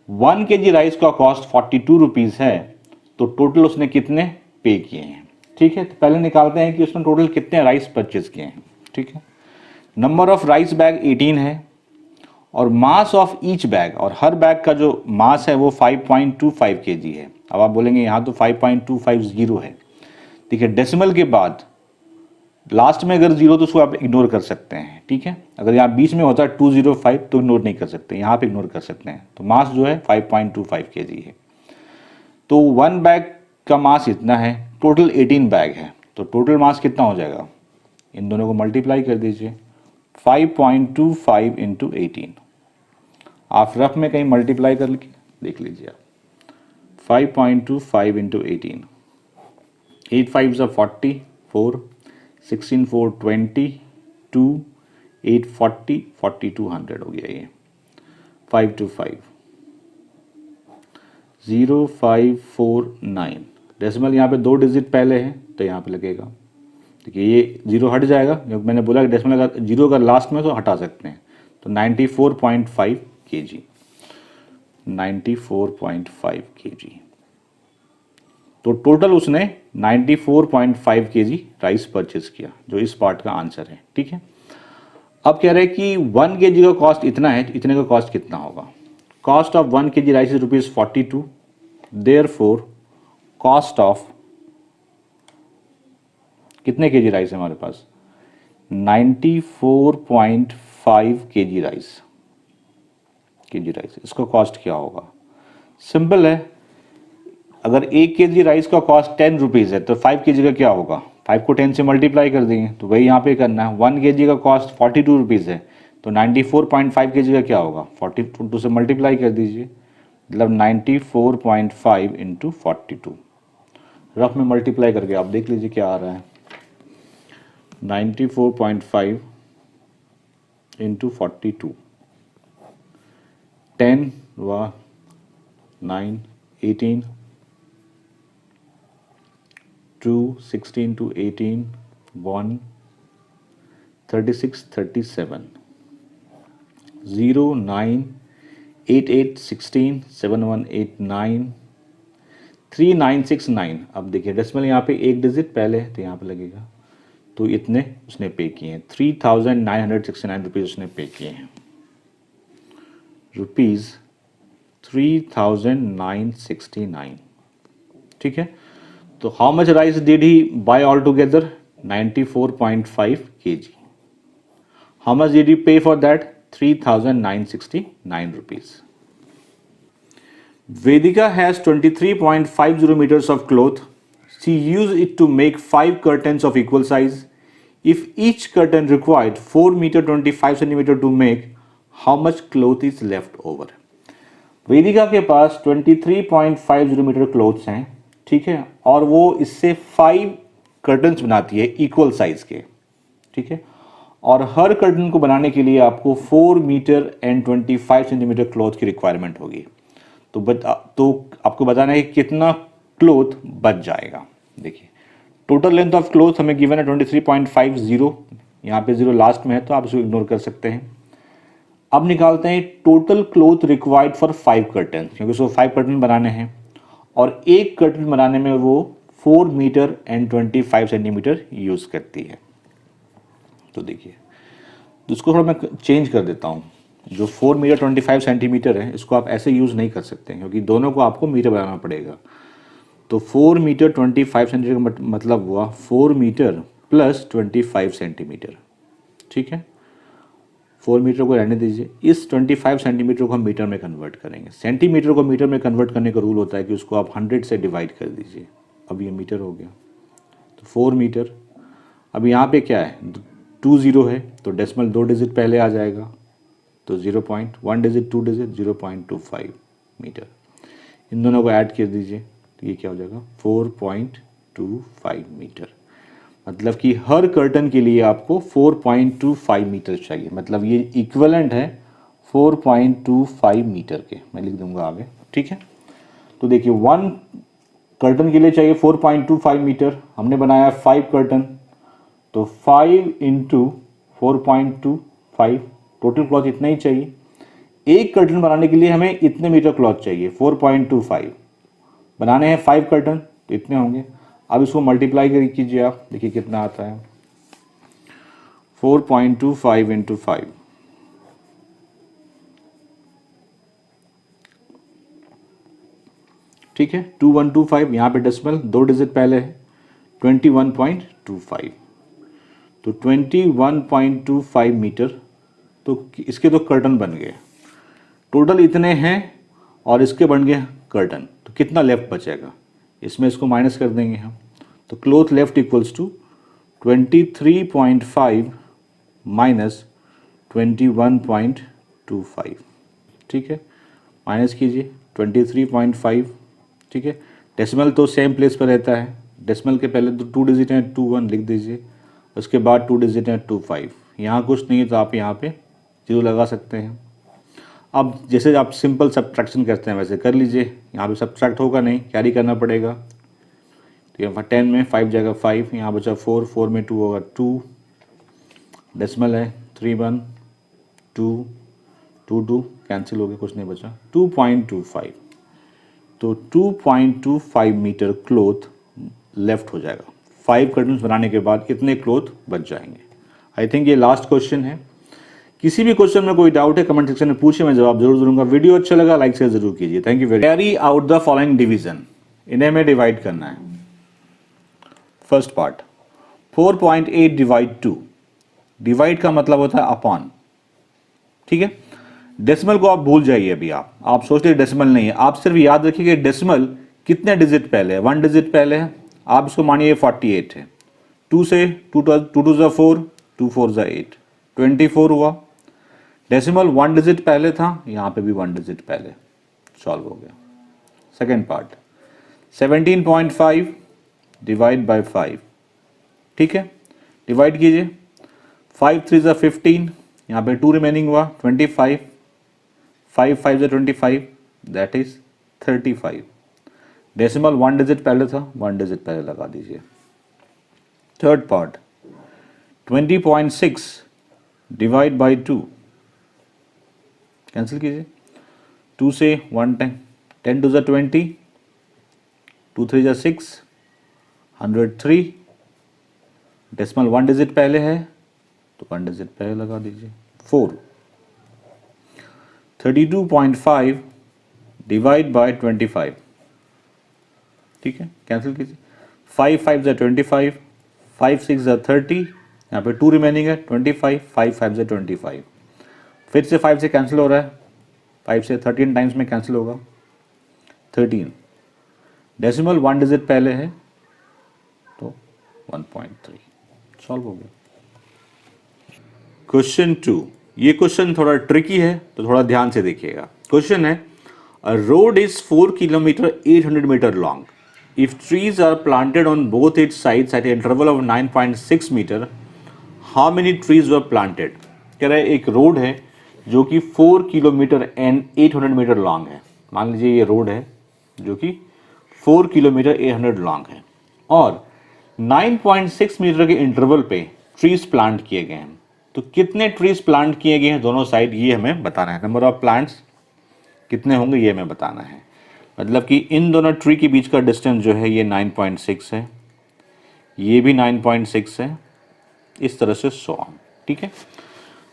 1 kg राइस का कॉस्ट 42 रुपीज़ है तो टोटल उसने कितने पे किए हैं, ठीक है। तो पहले निकालते हैं कि उसने टोटल कितने राइस परचेज किए हैं, ठीक है। नंबर ऑफ राइस बैग 18 है और मास ऑफ ईच बैग, और हर बैग का जो मास है वो 5.25 kg है। अब आप बोलेंगे यहाँ तो 5.250 है, ठीक है। डेसिमल के बाद लास्ट में अगर जीरो तो उसको आप इग्नोर कर सकते हैं, ठीक है। अगर यहाँ बीच में होता है 205 तो इग्नोर नहीं कर सकते, यहाँ पे इग्नोर कर सकते हैं। तो मास जो है 5.25 kg है। तो 1 बैग का मास इतना है, टोटल 18 बैग है, तो टोटल मास कितना हो जाएगा, इन दोनों को मल्टीप्लाई कर दीजिए, 5.25 इंटू 18। आप रफ में कहीं मल्टीप्लाई कर देख लीजिए आप, 5.25 इंटू 18, 8 5 ज़ा 40, 4 16 4 20, 2 8 40, 4200 हो गया ये, 525 0549। डेसिमल यहाँ पे 2 डिजिट पहले है तो यहाँ पे लगेगा, देखिए ये 0 हट जाएगा, क्योंकि मैंने बोला कि डेसिमल अगर 0 अगर लास्ट में तो हटा सकते हैं, तो 94.5 kg, 94.5 kg। तो टोटल उसने 94.5 kg राइस परचेज किया, जो इस पार्ट का आंसर है। ठीक है, अब कह रहे हैं कि 1 kg का कॉस्ट इतना है, इतने का कॉस्ट कितना होगा। Cost of 1 kg rice is ₹42, therefore cost of कितने केजी राइस है हमारे पास, 94.5 केजी राइस, इसका कॉस्ट क्या होगा। सिंपल है, अगर 1 केजी राइस का कॉस्ट 10 रुपीज़ है तो 5 केजी का क्या होगा, 5 को 10 से मल्टीप्लाई कर देंगे, तो वही यहाँ पे करना है। 1 केजी का कॉस्ट 42 रुपीज़ है, तो 94.5 केजी का क्या होगा, 42 से मल्टीप्लाई कर दीजिए, मतलब 94.5 इंटू 42। रफ में मल्टीप्लाई करके आप देख लीजिए क्या आ रहा है, 94.5 इंटू 42, 10 व 9 18, 2 16 to 18 1 36 37, 0 9 8 8 16 7 1 8 9 3969। अब देखिए डेसिमल यहाँ पे एक डिजिट पहले है तो यहाँ पे लगेगा, तो इतने उसने पे किए हैं, 3969 रुपीज़ उसने पे किए हैं, ₹3969। ठीक है, तो how much rice did he buy all together, 94.5 kg। How much did he pay for that, 3969 rupees. Vedika has 23.50 meters of cloth. She used it to make 5 curtains of equal size. If each curtain required 4 meter 25 centimeter to make, how much cloth is left over? वेदिका के पास 23.50 metre clothes हैं, ठीक है, और वो इससे 5 curtains बनाती है equal size के। ठीक है, और हर कर्टन को बनाने के लिए आपको 4 मीटर एंड 25 सेंटीमीटर क्लॉथ की रिक्वायरमेंट होगी। तो आपको बताना है कि कितना क्लोथ बच जाएगा। देखिए टोटल लेंथ ऑफ क्लोथ हमें गिवन है 23.50, यहाँ पे 0 लास्ट में है तो आप इसको इग्नोर कर सकते हैं। अब निकालते हैं total cloth required for 5 curtain, क्योंकि उसको 5 कर्टन बनाने हैं और एक कर्टन बनाने में वो 4 मीटर एंड 25 सेंटीमीटर यूज़ करती है। तो देखिए इसको थोड़ा मैं चेंज कर देता हूँ, जो 4 मीटर 25 सेंटीमीटर है इसको आप ऐसे यूज़ नहीं कर सकते क्योंकि दोनों को आपको मीटर बनाना पड़ेगा। तो 4 मीटर 25 सेंटीमीटर का मतलब हुआ 4 मीटर प्लस 25 सेंटीमीटर। ठीक है, 4 मीटर को रहने दीजिए, इस 25 सेंटीमीटर को हम मीटर में कन्वर्ट करेंगे। सेंटीमीटर को मीटर में कन्वर्ट करने का रूल होता है कि उसको आप 100 से डिवाइड कर दीजिए। अब ये मीटर हो गया, तो 4 मीटर। अब यहाँ पे क्या है, 20 है तो डेसिमल 2 डिजिट पहले आ जाएगा, तो 0.1 डिजिट 2 डिजिट 0.25 मीटर। इन दोनों को ऐड कर दीजिए तो ये क्या हो जाएगा 4.25 मीटर। मतलब कि हर कर्टन के लिए आपको 4.25 मीटर चाहिए, मतलब ये इक्विवेलेंट है 4.25 मीटर के। मैं लिख दूंगा आगे। ठीक है, तो देखिए 1 कर्टन के लिए चाहिए 4.25 मीटर, हमने बनाया 5 कर्टन, तो 5 इंटू 4.25, टोटल क्लॉथ इतना ही चाहिए। एक कर्टन बनाने के लिए हमें इतने मीटर क्लॉथ चाहिए, 4.25 बनाने हैं 5 कर्टन तो इतने होंगे। अब इसको मल्टीप्लाई कीजिए आप, देखिए कितना आता है, 4.25 इंटू 5, ठीक है 2125। यहाँ पे डेसिमल 2 डिजिट पहले है, 21.25, तो 21.25 मीटर। तो इसके तो कर्टन बन गए, टोटल इतने हैं और इसके बन गए कर्टन, तो कितना लेफ्ट बचेगा, इसमें इसको माइनस कर देंगे हम, तो cloth left equals to 23.5 minus 21.25, ठीक है। माइनस कीजिए 23.5, ठीक है। डेसिमल तो सेम प्लेस पर रहता है, डेसिमल के पहले तो 2 डिजिट हैं, 21 लिख दीजिए, उसके बाद 2 डिजिट हैं 25। यहाँ कुछ नहीं है तो आप यहाँ पे 0 लगा सकते हैं। अब जैसे आप सिंपल सब्ट्रैक्शन करते हैं वैसे कर लीजिए, यहाँ पे सब्ट्रैक्ट होगा नहीं, कैरी करना पड़ेगा। तो यहाँ 10 में 5 जाएगा 5, यहाँ बचा 4, 4 में 2 होगा 2, डेसिमल है 3 1 2 2 2 कैंसिल हो गया, कुछ नहीं बचा, 2.25। तो 2.25 मीटर क्लोथ लेफ्ट हो जाएगा। 5 कर्टन्स बनाने के बाद इतने क्लोथ बच जाएंगे। आई थिंक ये लास्ट क्वेश्चन है। किसी भी क्वेश्चन में कोई डाउट है कमेंट सेक्शन में पूछिए, मैं जवाब जरूर दूंगा। वीडियो अच्छा लगा लाइक शेयर जरूर कीजिए। Thank you very. Carry out the following division, इन्हें में डिवाइड करना है। फर्स्ट पार्ट 4.8 डिवाइड 2, डिवाइड का मतलब होता है अपॉन, ठीक है। डेसिमल को आप भूल जाइए, अभी आप सोचते डेसिमल नहीं है, आप सिर्फ याद रखिए कि डेसिमल कितने डिजिट पहले है, 1 डिजिट पहले है। आप इसको मानिए 48 है, 2 से 2 2 जा 4, 2 4 जा 8, 24 हुआ। डेसिमल 1 डिजिट पहले था, यहाँ पे भी 1 डिजिट पहले, सॉल्व हो गया। सेकेंड पार्ट 17.5 डिवाइड बाय 5, ठीक है। डिवाइड कीजिए, 5 3 जा 15, यहाँ पे 2 रिमेनिंग हुआ 25, 5 5 जा 25, दैट इज 35। डेसिमल 1 डिजिट पहले था, 1 डिजिट पहले लगा दीजिए। Third part 20.6 divide by 2, cancel कीजिए, 2 से 1 10, 10 2 जा 20, 2 3 जा 6, 103। डेसिमल 1 डिजिट पहले है तो 1 डिजिट पहले लगा दीजिए। 4 32.5 डिवाइड बाय 25, ठीक है, कैंसिल कीजिए, 5 5 जा 25, 5 6 जा 30, यहाँ पे 2 रिमेनिंग है 25, 5 5 जा 25, फिर से 5 से कैंसिल हो रहा है, 5 से 13 टाइम्स में कैंसिल होगा 13। डेसिमल 1 डिजिट पहले है तो 1.3, सॉल्व हो गया। क्वेश्चन 2, ये क्वेश्चन थोड़ा ट्रिकी है तो थोड़ा ध्यान से देखिएगा। क्वेश्चन है, a road is 4 kilometre 800 metre long, if trees are planted on both its sides at interval of 9.6 metre, how many trees were planted. कह रहा है एक रोड है जो कि 4 किलोमीटर एंड 800 मीटर लॉन्ग है। मान लीजिए ये रोड है जो कि 4 किलोमीटर 800 लॉन्ग है और 9.6 मीटर के इंटरवल पे ट्रीज प्लांट किए गए हैं। तो कितने ट्रीज प्लांट किए गए हैं दोनों साइड, ये हमें बताना है। नंबर ऑफ प्लांट्स कितने होंगे ये हमें बताना है। मतलब कि इन दोनों ट्री के बीच का डिस्टेंस जो है ये 9.6 है, ये भी 9.6 है, इस तरह से 100, ठीक है।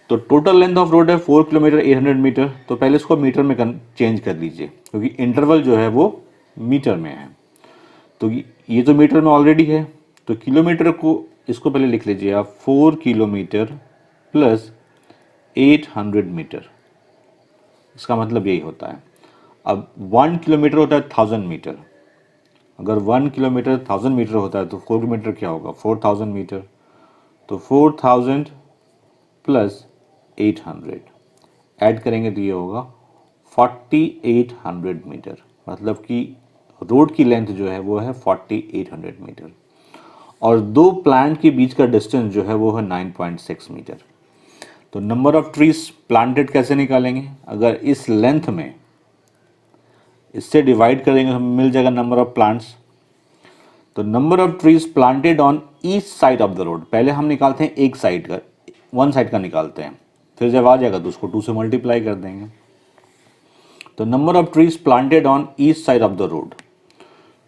तो टोटल लेंथ ऑफ रोड है 4 किलोमीटर 800 मीटर, तो पहले इसको मीटर में चेंज कर लीजिए क्योंकि इंटरवल जो है वो मीटर में है। तो ये तो मीटर में ऑलरेडी है, तो किलोमीटर को इसको पहले लिख लीजिए आप, 4 किलोमीटर प्लस 800 मीटर, इसका मतलब यही होता है। अब 1 किलोमीटर होता है 1000 मीटर, अगर 1 किलोमीटर 1000 मीटर होता है तो 4 किलोमीटर क्या होगा 4000 मीटर। तो 4000 प्लस 800 ऐड करेंगे तो ये होगा 4800 मीटर, मतलब कि रोड की लेंथ जो है वो है 4800 मीटर और दो प्लांट के बीच का डिस्टेंस जो है वो है 9.6 मीटर। तो नंबर ऑफ ट्रीज प्लांटेड कैसे निकालेंगे, अगर इस लेंथ में इससे डिवाइड करेंगे हमें मिल जाएगा नंबर ऑफ प्लांट्स। तो number of trees planted on each side of the road, पहले हम निकालते हैं एक साइड का, वन साइड का निकालते हैं, फिर जब आ जाएगा तो उसको 2 से मल्टीप्लाई कर देंगे। तो number of trees planted on each side of the road,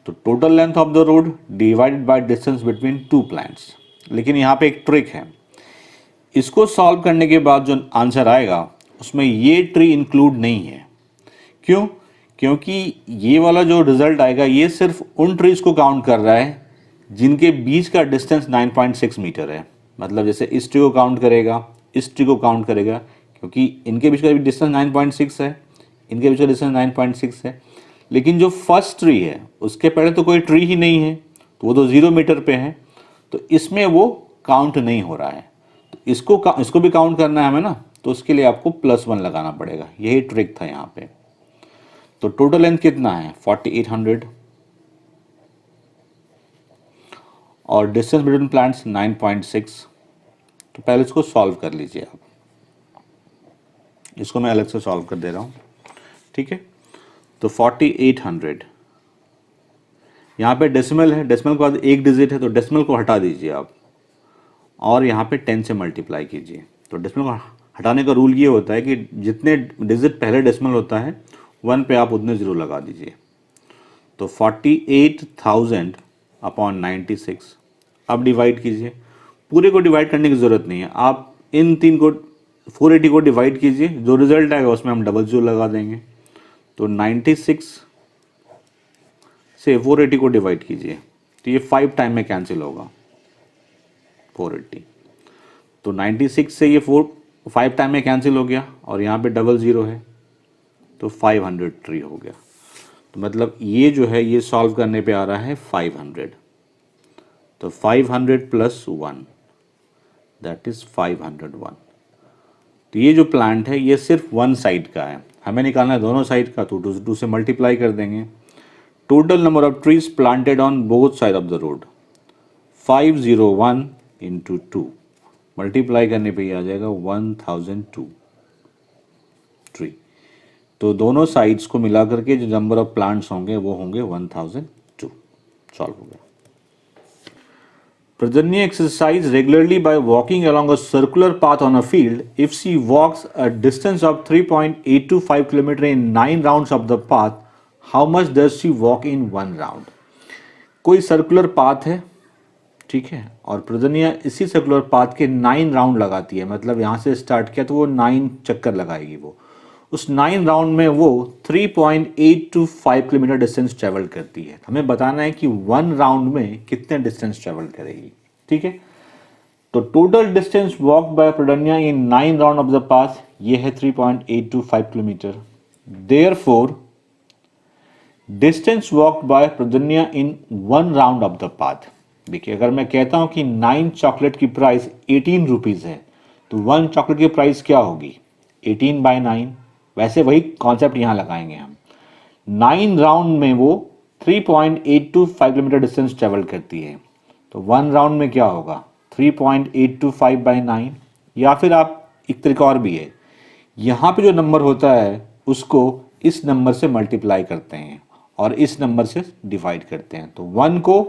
तो total length of the road divided by distance between 2 plants. लेकिन यहाँ पे एक ट्रिक है, इसको सॉल्व करने के बाद जो आंसर आएगा उसमें ये ट्री इंक्लूड नहीं है। क्यों? क्योंकि ये वाला जो रिजल्ट आएगा ये सिर्फ उन ट्रीज को काउंट कर रहा है जिनके बीच का डिस्टेंस 9.6 मीटर है। मतलब जैसे इस ट्री को काउंट करेगा, इस ट्री को काउंट करेगा, क्योंकि इनके बीच का भी डिस्टेंस 9.6 है, इनके बीच का डिस्टेंस 9.6 है। लेकिन जो फर्स्ट ट्री है उसके पहले तो कोई ट्री ही नहीं है, तो वो तो 0 मीटर पे है, तो इसमें वो काउंट नहीं हो रहा है। तो इसको भी काउंट करना है हमें ना, तो उसके लिए आपको +1 लगाना पड़ेगा। यही ट्रिक था यहाँ पे। तो टोटल लेंथ कितना है 4800 और डिस्टेंस बिटवीन प्लांट्स 9.6। तो पहले इसको सॉल्व कर लीजिए आप, इसको मैं अलग से सॉल्व कर दे रहा हूँ, ठीक है। तो 4800 यहाँ पे डेसिमल है, डेसिमल के बाद एक डिजिट है, तो डेसिमल को हटा दीजिए आप और यहाँ पे 10 से मल्टीप्लाई कीजिए। तो डेसिमल को हटाने का रूल ये होता है कि जितने डिजिट पहले डेसिमल होता है 1 पे आप उतने 0 लगा दीजिए। तो 48,000 अपॉन 96। अब डिवाइड कीजिए, पूरे को डिवाइड करने की ज़रूरत नहीं है, आप इन तीन को 480 को डिवाइड कीजिए, जो रिजल्ट आएगा उसमें हम डबल 0 लगा देंगे। तो 96 से 480 को डिवाइड कीजिए, तो ये 5 टाइम में कैंसिल होगा 480। तो 96 से ये 5 टाइम में कैंसिल हो गया और यहाँ पे डबल 0 है, तो 503 हो गया। तो मतलब ये जो है ये सॉल्व करने पे आ रहा है 500। तो 500 + 1 दैट इज 501। तो ये जो प्लांट है ये सिर्फ वन साइड का है, हमें निकालना है दोनों साइड का, तो 2 से मल्टीप्लाई कर देंगे। Total number of trees planted on both side of the road 501 × 2, multiply करने पे ये आ जाएगा 1002 ट्री। तो दोनों साइड्स को मिला करके जो नंबर ऑफ प्लांट्स होंगे वो होंगे 1002। सॉल्व हो गया। Pradanya exercise regularly by walking along a circular path on a field. If she walks a distance of 3.825 km in 9 rounds of the path, how much does she walk in 1 round? कोई circular path है, ठीक है, और प्रदन्या इसी circular path के 9 round लगाती है, मतलब यहाँ से स्टार्ट किया तो वो 9 चक्कर लगाएगी। वो उस 9 राउंड में वो 3.825 किलोमीटर डिस्टेंस ट्रेवल करती है। हमें बताना है कि 1 राउंड में कितने डिस्टेंस ट्रेवल करेगी, ठीक है। तो total distance walk bye Pradnya in 9 round of the path ये है 3.825 kilometre. Therefore distance walk bye Pradnya in 1 round of the path, देखिए अगर मैं कहता हूं कि 9 चॉकलेट की प्राइस 18 रुपीज़ है, तो 1 चॉकलेट की प्राइस क्या होगी 18/9। वैसे वही कॉन्सेप्ट यहाँ लगाएंगे हम। 9 राउंड में वो 3.825 किलोमीटर डिस्टेंस ट्रेवल करती है, तो 1 राउंड में क्या होगा 3.825/9। या फिर आप एक तरीका और भी है, यहाँ पे जो नंबर होता है उसको इस नंबर से मल्टीप्लाई करते हैं और इस नंबर से डिवाइड करते हैं। तो 1 को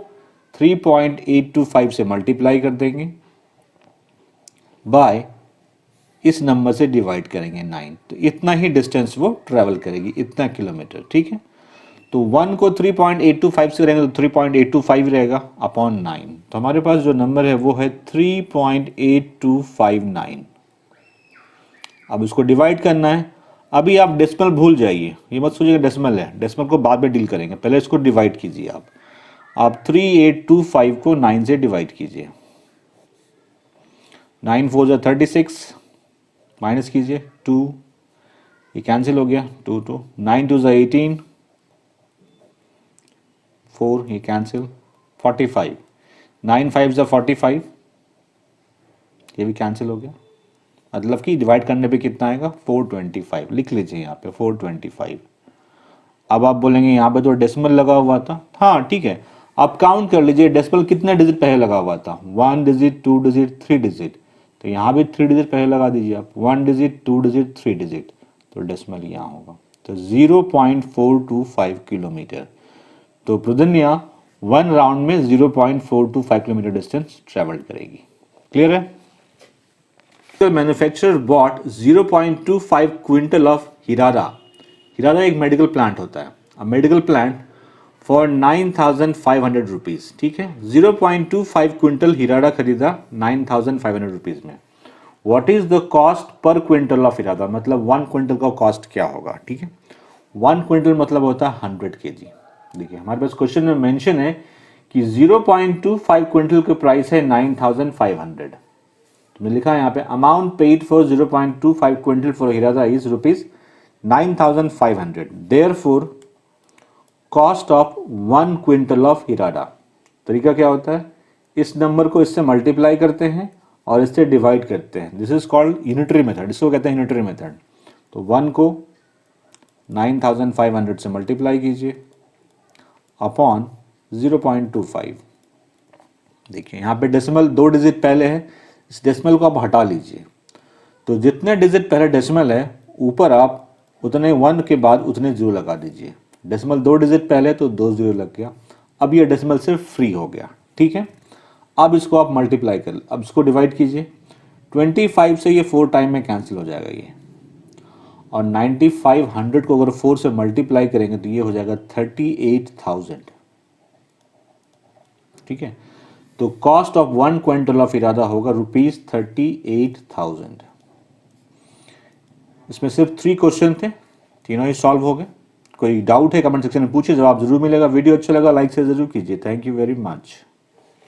3.825 से मल्टीप्लाई कर देंगे, बाय इस नंबर से डिवाइड करेंगे 9, तो इतना ही डिस्टेंस वो ट्रैवल करेगी, इतना किलोमीटर, ठीक है। तो 1 को 3.825 से करेंगे तो 3.825 रहेगा अपॉन 9, तो हमारे पास जो नंबर है वो है 3.8259। अब इसको डिवाइड करना है। अभी आप डेसिमल भूल जाइए, ये मत सोचिएगा डेसिमल है, डेसिमल को बाद में डील करेंगे, पहले इसको डिवाइड कीजिए आप 3825 को 9 से डिवाइड कीजिए। 9 4 जा 36, माइनस कीजिए 2, ये कैंसिल हो गया 2 2, 9 2 जा 18, 4 ये कैंसिल, 45, 9 5 जा 45, ये भी कैंसिल हो गया। मतलब कि डिवाइड करने पे कितना आएगा 425, लिख लीजिए यहाँ पे 425। अब आप बोलेंगे यहाँ पे तो डेसिमल लगा हुआ था, हाँ ठीक है, आप काउंट कर लीजिए डेसिमल कितने डिजिट पहले लगा हुआ था, 1 डिजिट 2 डिजिट 3 डिजिट, तो यहाँ भी 3 डिजिट पहले लगा दीजिए आप, 1 डिजिट 2 डिजिट 3 डिजिट, तो डेसिमल यहाँ होगा, तो 0.425 किलोमीटर। तो प्रदन्या 1 राउंड में 0.425 किलोमीटर डिस्टेंस ट्रेवल करेगी। क्लियर है। मैन्युफैक्चरर बॉट 0.25 क्विंटल ऑफ हिरारा। हिरारा एक मेडिकल प्लांट होता है, a medical plant for 9,500 rupees, ठीक है। 0.25 क्विंटल हिरारा खरीदा 9,500 रुपीज़ में। What is the cost per quintal of हिरारा, मतलब 1 क्विंटल का कॉस्ट क्या होगा, ठीक है। 1 क्विंटल मतलब होता है 100 kg। देखिए हमारे पास क्वेश्चन में मेंशन है कि 0.25 क्विंटल की प्राइस है 9,500, तो मैं लिखा है यहाँ पे amount paid for 0.25 quintal for हिरारा is ₹9,500। Therefore cost of 1 quintal of इरादा। तरीका क्या होता है, इस नंबर को इससे मल्टीप्लाई करते हैं और इससे डिवाइड करते हैं। This is called unitary method, इसको कहते हैं यूनिटरी मेथड। तो 1 को 9500 से मल्टीप्लाई कीजिए अपॉन 0.25। देखिए यहाँ पे डेसिमल 2 डिजिट पहले है, इस डेसिमल को आप हटा लीजिए। तो जितने डिजिट पहले डेसिमल है ऊपर आप उतने 1 के बाद उतने 0 लगा दीजिए। डेसिमल 2 डिजिट पहले तो 2 0 लग गया, अब ये डेसिमल सिर्फ फ्री हो गया। ठीक है, अब इसको आप मल्टीप्लाई कर, अब इसको डिवाइड कीजिए। 25 से ये 4 टाइम में कैंसिल हो जाएगा ये, और 9500 को अगर 4 से मल्टीप्लाई करेंगे तो ये हो जाएगा 38,000। ठीक है, तो कॉस्ट ऑफ 1 क्विंटल ऑफ इरादा होगा ₹38,000। इसमें सिर्फ 3 क्वेश्चन थे, तीनों ही सॉल्व हो गए। कोई डाउट है कमेंट सेक्शन में पूछिए, जवाब जरूर मिलेगा। वीडियो अच्छा लगा लाइक से जरूर कीजिए। Thank you very much.